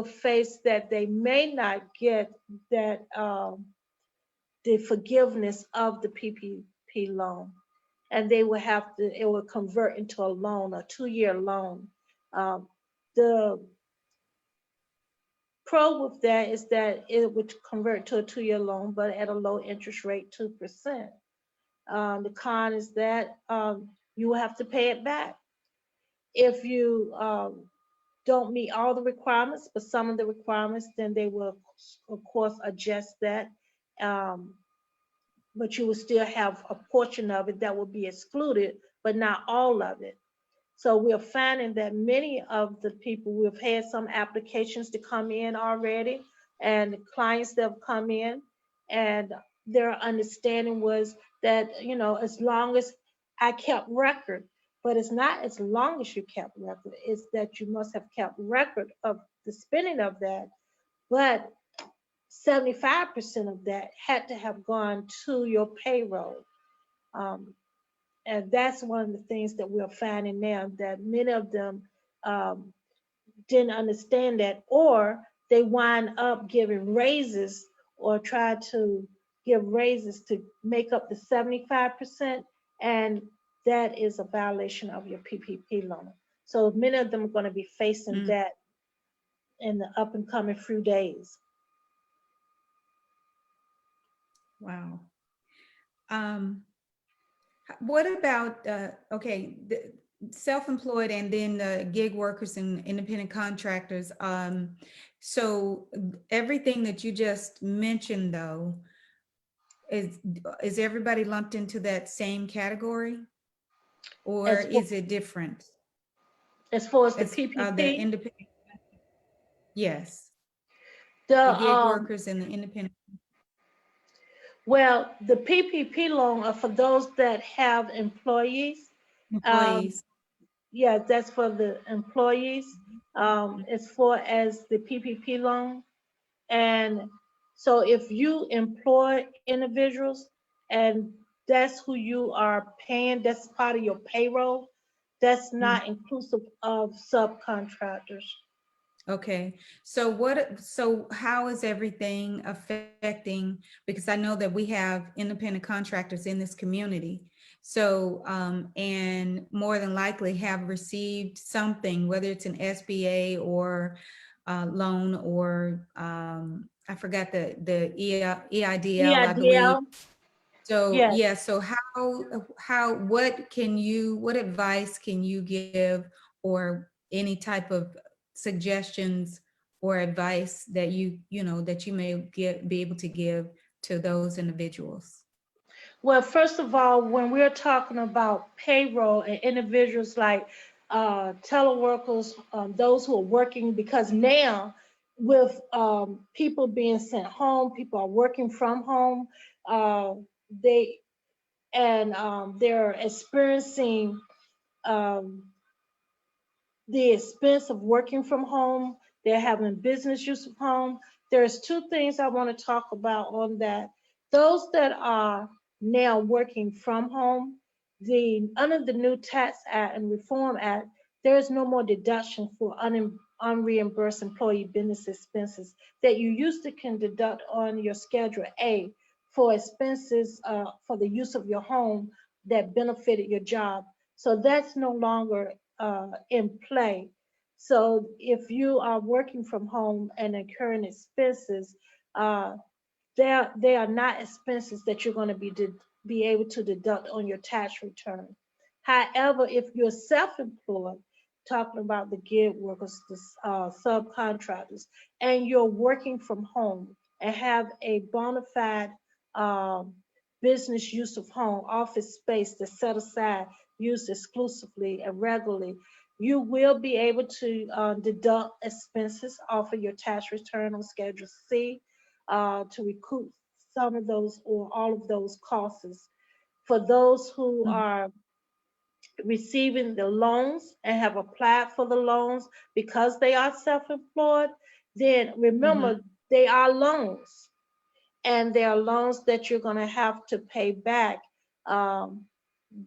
face that they may not get that the forgiveness of the PPP loan, and they will have to, it will convert into a loan, a 2-year loan. Um, the pro with that is that it would convert to a 2-year loan, but at a low interest rate, 2%. The con is that you will have to pay it back. If you don't meet all the requirements, but some of the requirements, then they will, of course, adjust that. Um, but you will still have a portion of it that will be excluded, but not all of it. So we're finding that many of the people, we've had some applications to come in already, and clients that have come in, and their understanding was that, as long as I kept record, but it's not as long as you kept record, it's that you must have kept record of the spending of that, but 75% of that had to have gone to your payroll. Um, and that's one of the things that we're finding now, that many of them um, didn't understand that, or they wind up giving raises or try to give raises to make up the 75%. And that is a violation of your PPP loan. So many of them are going to be facing Mm. that in the up and coming few days. Wow. Um, what about okay, the self-employed and then the gig workers and independent contractors? So everything that you just mentioned, though, is is everybody lumped into that same category, or As far is it different? as, far as the As the PPP, independent, yes, the the gig workers and the independent well, the PPP loan are for those that have employees. Um, employees. yeah, that's for the employees. As far as the PPP loan, and so if you employ individuals and that's who you are paying, that's part of your payroll, that's Mhm. not inclusive of subcontractors. Okay, so so how is everything affecting, because I know that we have independent contractors in this community. So, and more than likely have received something, whether it's an SBA or loan or I forgot the EIDL, I believe. EIDL, So yes. yeah, so what can you, what advice can you give, or any type of suggestions or advice that that you may be able to give to those individuals? Well, first of all, when we're talking about payroll and individuals like teleworkers, those who are working, because now with people being sent home, people are working from home, uh, they and they're experiencing um, the expense of working from home. They're having business use of home. There's two things I want to talk about on that. Those that are now working from home, the under the new Tax Act and Reform Act, there is no more deduction for unreimbursed employee business expenses that you used to can deduct on your Schedule A for expenses for the use of your home that benefited your job. So that's no longer in play. So if you are working from home and incurring expenses, uh, they are not expenses that you're going to be able to deduct on your tax return. However, if you're self-employed, talking about the gig workers, the subcontractors, and you're working from home and have a bona fide um, business use of home, office space that's set aside, used exclusively and regularly, You will be able to deduct expenses off of your tax return on Schedule C to recoup some of those or all of those costs. For those who Mhm. are receiving the loans and have applied for the loans because they are self-employed, then remember Mhm. they are loans, and there are loans that you're going to have to pay back. Um,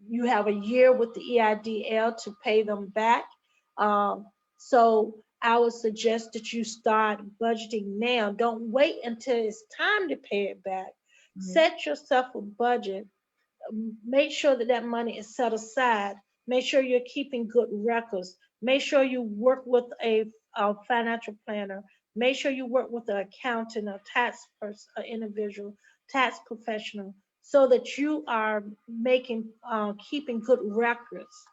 you have a year with the EIDL to pay them back. Um, so I would suggest that you start budgeting now. Don't wait until it's time to pay it back. Right. Set yourself a budget. Make sure that that money is set aside. Make sure you're keeping good records. Make sure you work with a financial planner. Make sure you work with an accountant, a tax person, an individual tax professional, so that you are making keeping good records.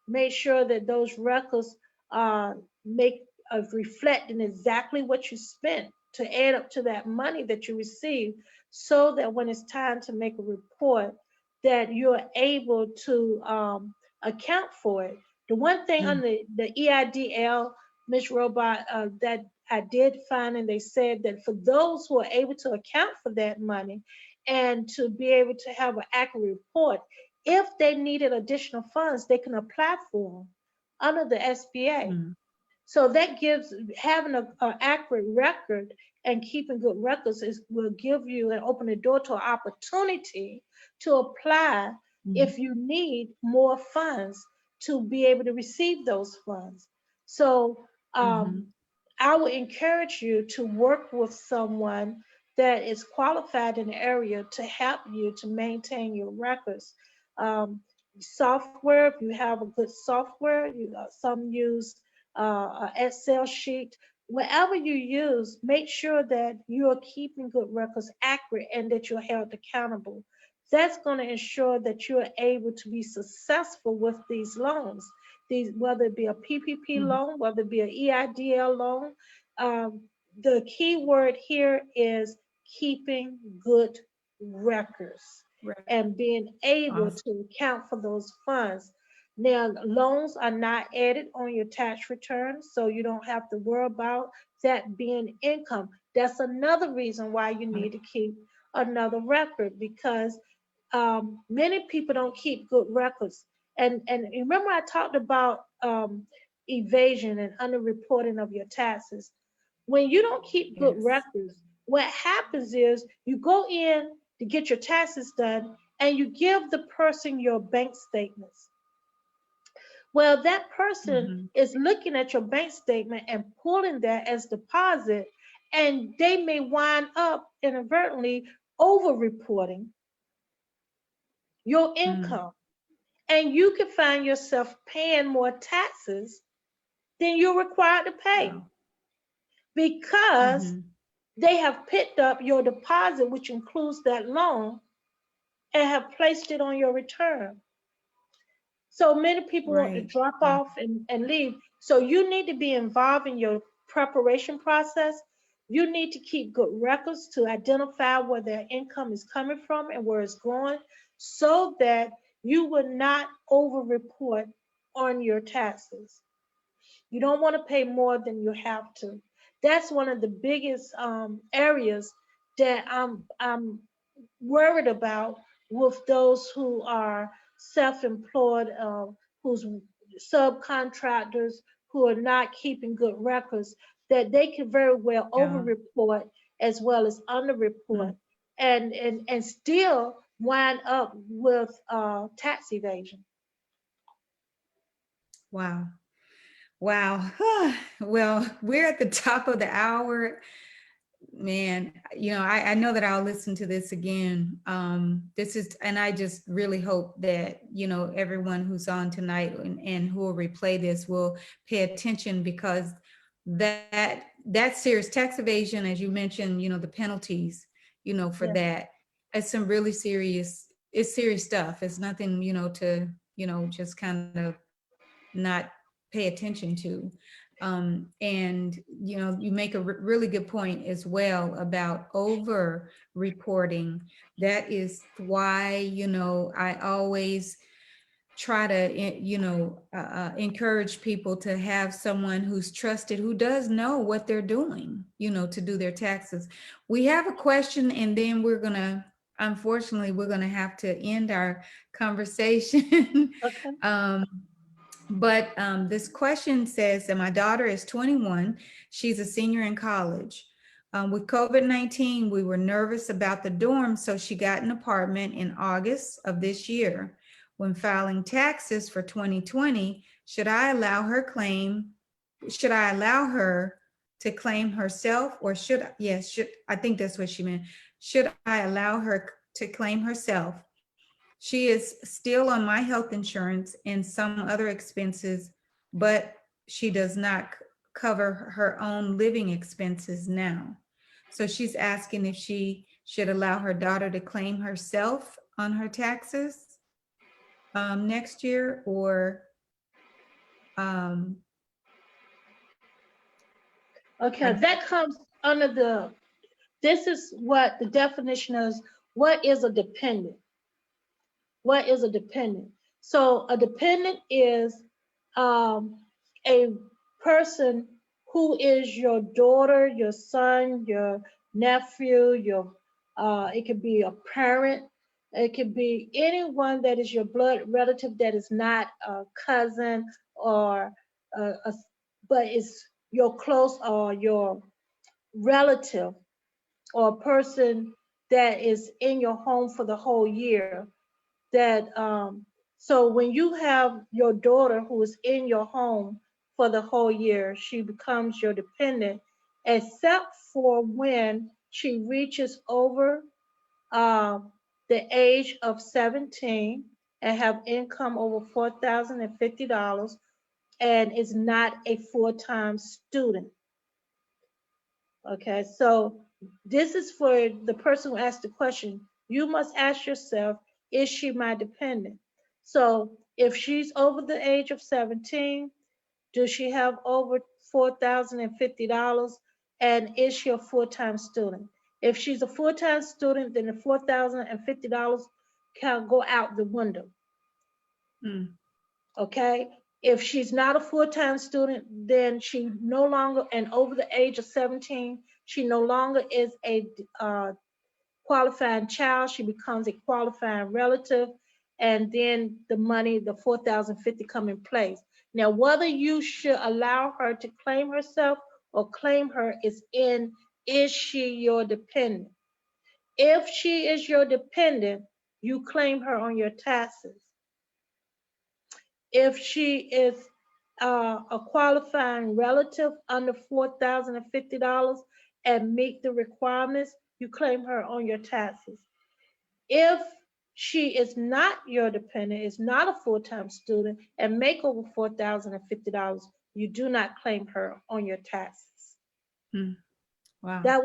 Make sure that those records uh, make reflecting exactly what you spent to add up to that money that you received, so that when it's time to make a report, that you're able to account for it. The one thing on Mm. the EIDL, Ms. Robot, that I did find, and they said that for those who are able to account for that money and to be able to have an accurate report, if they needed additional funds, they can apply for them under the SBA. Mm. So that gives having a accurate record and keeping good records will give you and open the door to an opportunity to apply Mm. if you need more funds to be able to receive those funds. So um, Mhm. I would encourage you to work with someone that is qualified in the area to help you to maintain your records. Um, Software, if you have a good software, some use an Excel sheet, whatever you use, make sure that you're keeping good records accurate and that you're held accountable. That's going to ensure that you're able to be successful with these loans. These, whether it be a PPP Mhm. loan, whether it be an EIDL loan, um, the key word here is keeping good records Right. and being able Awesome. to account for those funds. Now, loans are not added on your tax return, so you don't have to worry about that being income. That's another reason why you Right. need to keep another record, because many people don't keep good records. And remember, I talked about evasion and underreporting of your taxes. When you don't keep good Yes. records, what happens is you go in to get your taxes done and you give the person your bank statements. Well, that person Mhm. is looking at your bank statement and pulling that as deposit, and they may wind up inadvertently over reporting your Mm. income. And you can find yourself paying more taxes than you're required to pay Wow. because Mhm. they have picked up your deposit, which includes that loan, and have placed it on your return. So many people want to Right. drop Right. off and leave. So you need to be involved in your preparation process. You need to keep good records to identify where their income is coming from and where it's going, so that you will not over report on your taxes. You don't want to pay more than you have to. That's one of the biggest areas that I'm worried about with those who are self-employed, who's subcontractors, who are not keeping good records, that they can very well Yeah. over-report as well as under-report, Mm. and still wind up with tax evasion. Wow. Wow. Well, we're at the top of the hour. Man, I know that I'll listen to this again. This is, and I just really hope that, everyone who's on tonight and who will replay this will pay attention, because that serious tax evasion, as you mentioned, the penalties, for Yeah. that, it's some really serious, it's serious stuff. It's nothing, to, just kind of not pay attention to. And you make a really good point as well about over reporting. That is why I always try to encourage people to have someone who's trusted, who does know what they're doing, to do their taxes. We have a question, and then unfortunately we're gonna have to end our conversation. Okay. um, but this question says that my daughter is 21. She's a senior in college. With COVID-19, we were nervous about the dorm, so she got an apartment in August of this year. When filing taxes for 2020, should I allow her to claim herself, or I think that's what she meant. Should I allow her to claim herself? She is still on my health insurance and some other expenses, but she does not cover her own living expenses now. So she's asking if she should allow her daughter to claim herself on her taxes next year, or um, Okay, I, that comes under this is what the definition is. What is a dependent? What is a dependent? So a dependent is a person who is your daughter, your son, your nephew, your it could be a parent, it could be anyone that is your blood relative that is not a cousin or a, but is your close or your relative or a person that is in your home for the whole year that so when you have your daughter who is in your home for the whole year, she becomes your dependent, except for when she reaches over um, the age of 17 and have income over $4,050 and is not a full-time student. Okay, so this is for the person who asked the question. You must ask yourself, is she my dependent? So if she's over the age of 17, does she have over $4,050? And is she a full-time student? If she's a full-time student, then the $4,050 can go out the window. mm, Okay. If she's not a full-time student, then she no longer, and over the age of 17, she no longer is a qualifying child. She becomes a qualifying relative, and then the money, the 4,050 come in place. Now, whether you should allow her to claim herself or claim her is she your dependent? If she is your dependent, you claim her on your taxes. If she is a qualifying relative under $4,050 and meet the requirements, you claim her on your taxes. If she is not your dependent, is not a full-time student, and make over $4,050, you do not claim her on your taxes. mm, wow. That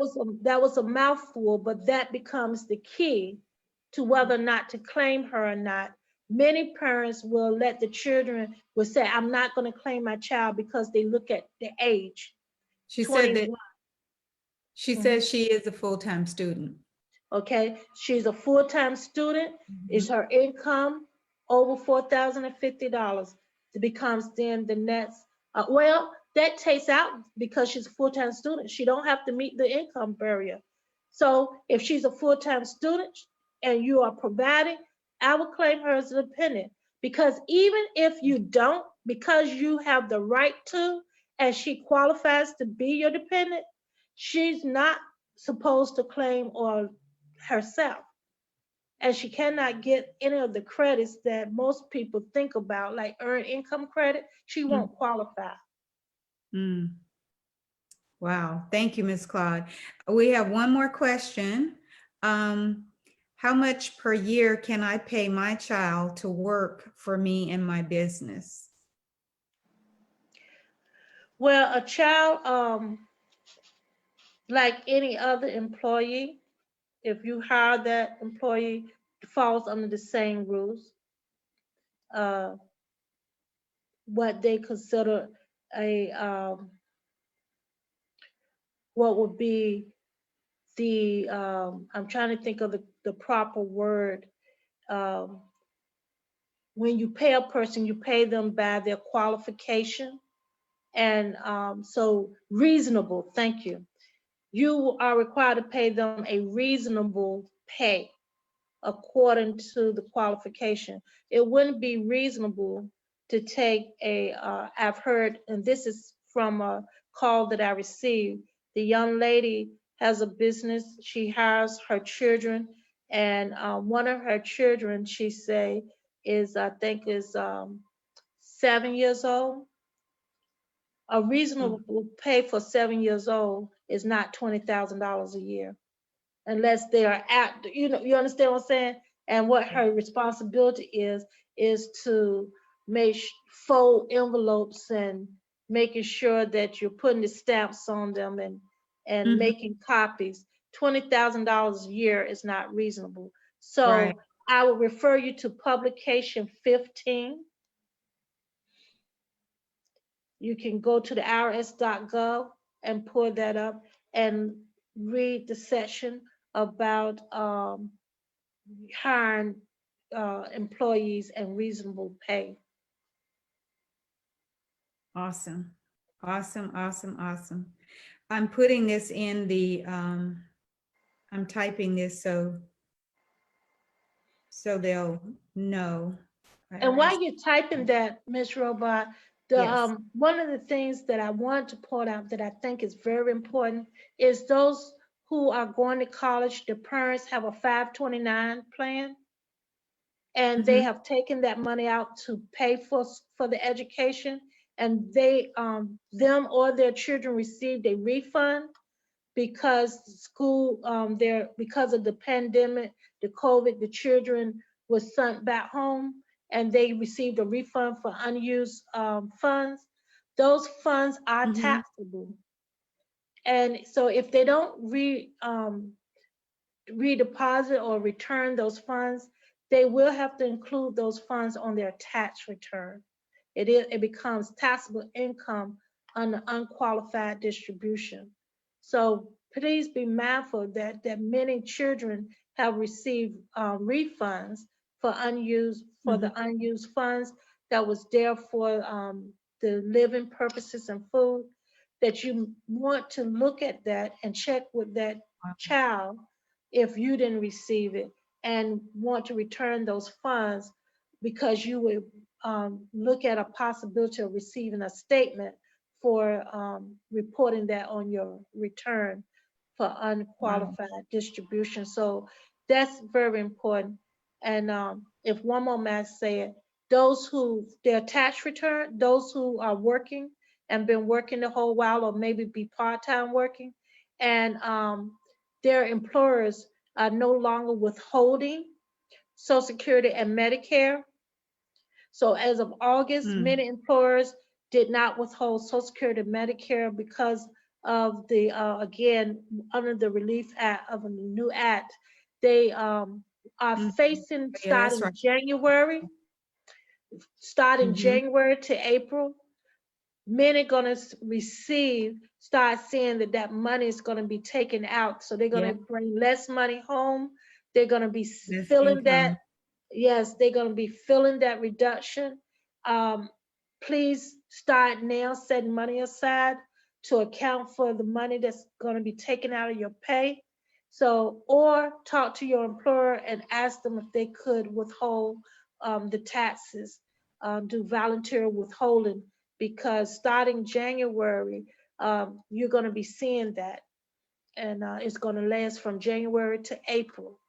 was a mouthful, but that becomes the key to whether or not to claim her or not. Many parents will let the children will say, "I'm not going to claim my child because they look at the age, She said that 21." she Mhm. says she is a full-time student. Okay, she's a full-time student. Is Mhm. her income over $4,050? It becomes then the next. Well, that takes out because she's a full-time student. She don't have to meet the income barrier. So if she's a full-time student and you are providing, I would claim her as a dependent because even if you don't, because you have the right to, and she qualifies to be your dependent, she's not supposed to claim or herself. And she cannot get any of the credits that most people think about, like earned income credit. She Mm, won't qualify. mm. Wow. Thank you, Ms. Claude. We have one more question. Um, how much per year can I pay my child to work for me in my business? Well, a child, like any other employee, if you hire that employee, falls under the same rules. Uh, what they consider a what would be the I'm trying to think of the proper word. Um, when you pay a person, you pay them by their qualification. And so reasonable, thank you. You are required to pay them a reasonable pay according to the qualification. It wouldn't be reasonable to take I've heard, and this is from a call that I received. The young lady has a business. She hires her children, and one of her children, she say, I think is 7 years old. A Mm. reasonable pay for 7 years old is not $20,000 a year unless they are at, you understand what I'm saying? And what her responsibility is to make fold envelopes and making sure that you're putting the stamps on them and Mhm. making copies. $20,000 a year is not reasonable. Right. So I would refer you to publication 15. You can go to the irs.gov and pull that up and read the section about hiring employees and reasonable pay. Awesome. Awesome. Awesome. Awesome. I'm putting this in the, I'm typing this so they'll know. And IRS. while you're typing that, Ms. Robot, the Yes. one of the things that I want to point out that I think is very important is those who are going to college, the parents have a 529 plan, and they Mhm. have taken that money out to pay for the education, and they them or their children received a refund because school there because of the pandemic, the COVID, the children was sent back home and they received a refund for unused funds. Those funds are Mhm. taxable, and so if they don't redeposit or return those funds, they will have to include those funds on their tax return. It becomes taxable income under unqualified distribution. So please be mindful that many children have received refunds for the Mhm. unused funds that was there for the living purposes and food. That you want to look at that and check with that Wow. child if you didn't receive it and want to return those funds because you would look at a possibility of receiving a statement for reporting that on your return for Wow. unqualified distribution. So that's very important. And if one more man say it, those who their tax return, those who are working and been working the whole while or maybe be part-time working, and their employers are no longer withholding Social Security and Medicare. So as of August, Mm. many employers did not withhold Social Security and Medicare because of the, again, under the Relief Act of a new act, they are Mhm. facing Yeah, that's right. starting Mhm. January to April, many gonna start seeing that money is gonna be taken out. So they're Yeah. gonna bring less money home. They're gonna be This feeling that. income. Yes, they're gonna be feeling that reduction. Um, please start now setting money aside to account for the money that's gonna be taken out of your pay. So, or talk to your employer and ask them if they could withhold the taxes, do voluntary withholding because starting January, you're going to be seeing that, and it's going to last from January to April.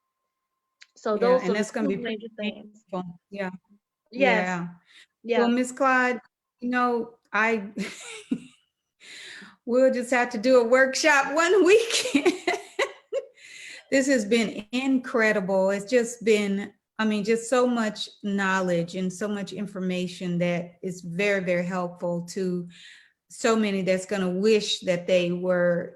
So Yeah, those and are the that's going to two be pretty major things. painful. Yeah. Yes, Yeah. Well, yeah. Miss Claude, I we'll just have to do a workshop one weekend. This has been incredible. It's just been, I mean, just so much knowledge and so much information that is very, very helpful to so many that's going to wish that they were,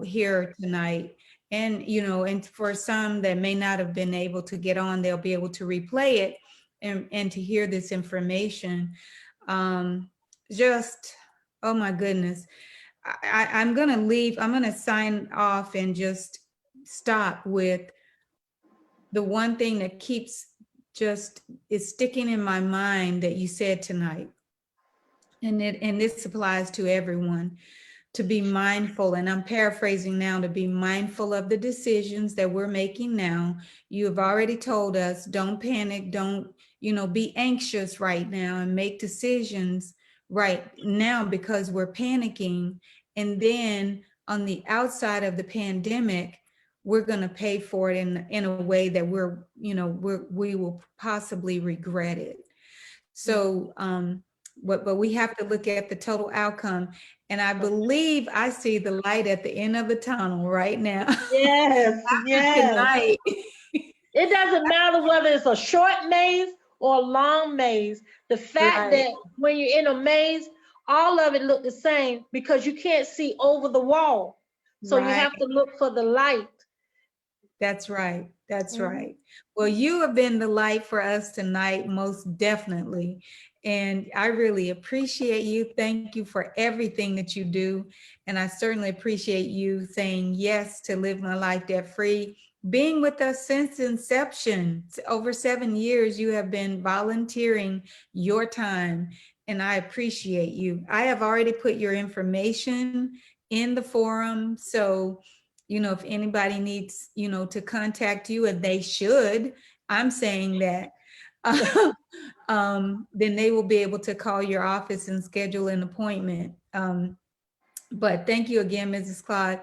here tonight. And for some that may not have been able to get on, they'll be able to replay it and to hear this information. Um, just, oh my goodness. I'm going to leave, I'm going to sign off and just stop with the one thing that keeps just is sticking in my mind that you said tonight, and this applies to everyone, to be mindful, and I'm paraphrasing now, to be mindful of the decisions that we're making now. You have already told us, don't panic, don't, be anxious right now and make decisions right now because we're panicking. And then on the outside of the pandemic, we're going to pay for it in a way that we will possibly regret it. So, but we have to look at the total outcome. And I believe I see the light at the end of the tunnel right now. Yes, After yes. tonight. It doesn't matter whether it's a short maze or a long maze. The fact Right. that when you're in a maze, all of it look the same because you can't see over the wall. So you Right. have to look for the light. That's right. That's Mhm. right. Well, you have been the light for us tonight, most definitely. And I really appreciate you. Thank you for everything that you do. And I certainly appreciate you saying yes to live my life debt free, being with us since inception. Over 7 years, you have been volunteering your time, and I appreciate you. I have already put your information in the forum. So, if anybody needs, to contact you, and they should, I'm saying that, then they will be able to call your office and schedule an appointment. But thank you again, Mrs. Claude.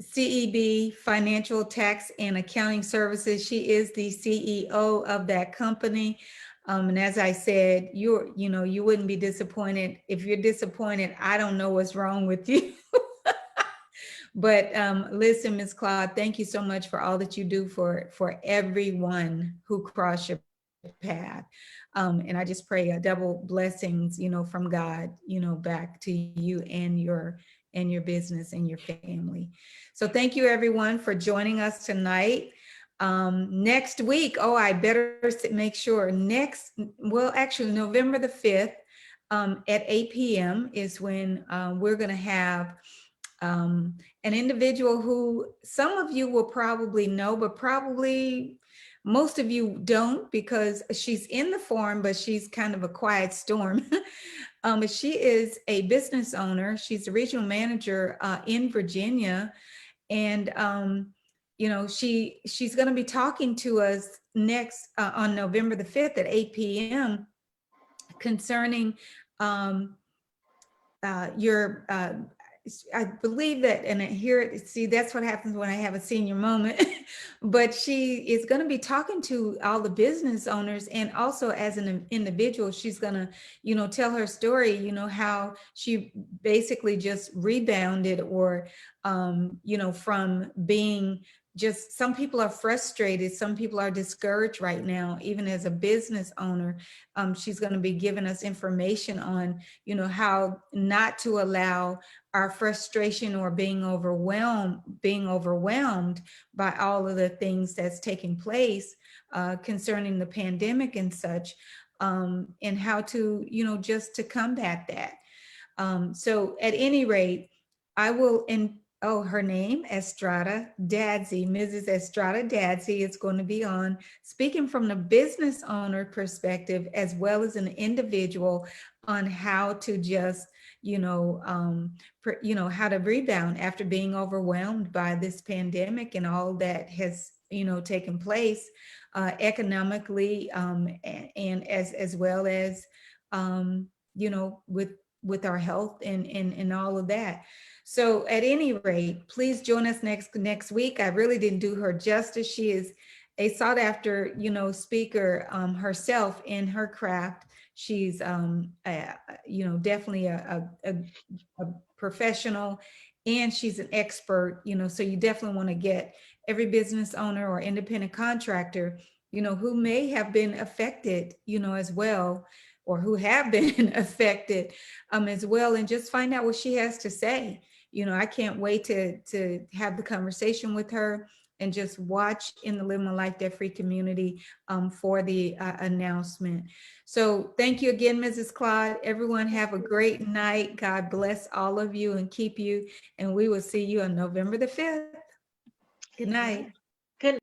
C.E.B. Financial Tax and Accounting Services. She is the CEO of that company. And as I said, you wouldn't be disappointed. If you're disappointed, I don't know what's wrong with you. But listen, Ms. Claude, thank you so much for all that you do for everyone who cross your path. And I just pray a double blessings, from God, back to you and your business and your family. So thank you everyone for joining us tonight. Next week, I better make sure well, actually November the 5th at 8 p.m. is when we're going to have an individual who some of you will probably know, but probably most of you don't, because she's in the forum, but she's kind of a quiet storm. But she is a business owner. She's a regional manager in Virginia. And, she's going to be talking to us next on November the 5th at 8 p.m. concerning your I believe that, and here, see, that's what happens when I have a senior moment. But she is going to be talking to all the business owners, and also as an individual, she's going to, tell her story, how she basically just rebounded, or, from being just, some people are frustrated, some people are discouraged right now, even as a business owner. She's going to be giving us information on, how not to allow our frustration or being overwhelmed by all of the things that's taking place concerning the pandemic and such, and how to, just to combat that. So at any rate, I will, and her name, Estrada Dadsey, Mrs. Estrada Dadsey is going to be on, speaking from the business owner perspective, as well as an individual, on how to just, how to rebound after being overwhelmed by this pandemic and all that has, taken place economically, and as well as, with our health and all of that. So at any rate, please join us next week. I really didn't do her justice. She is a sought after, speaker herself in her craft. She's definitely a professional, and she's an expert, so you definitely want to get every business owner or independent contractor, who may have been affected, as well, or who have been affected as well, and just find out what she has to say. I can't wait to have the conversation with her, and just watch in the Live My Life Debt Free community for the announcement. So thank you again, Mrs. Claude. Everyone have a great night. God bless all of you and keep you. And we will see you on November the 5th. Good night. Amen.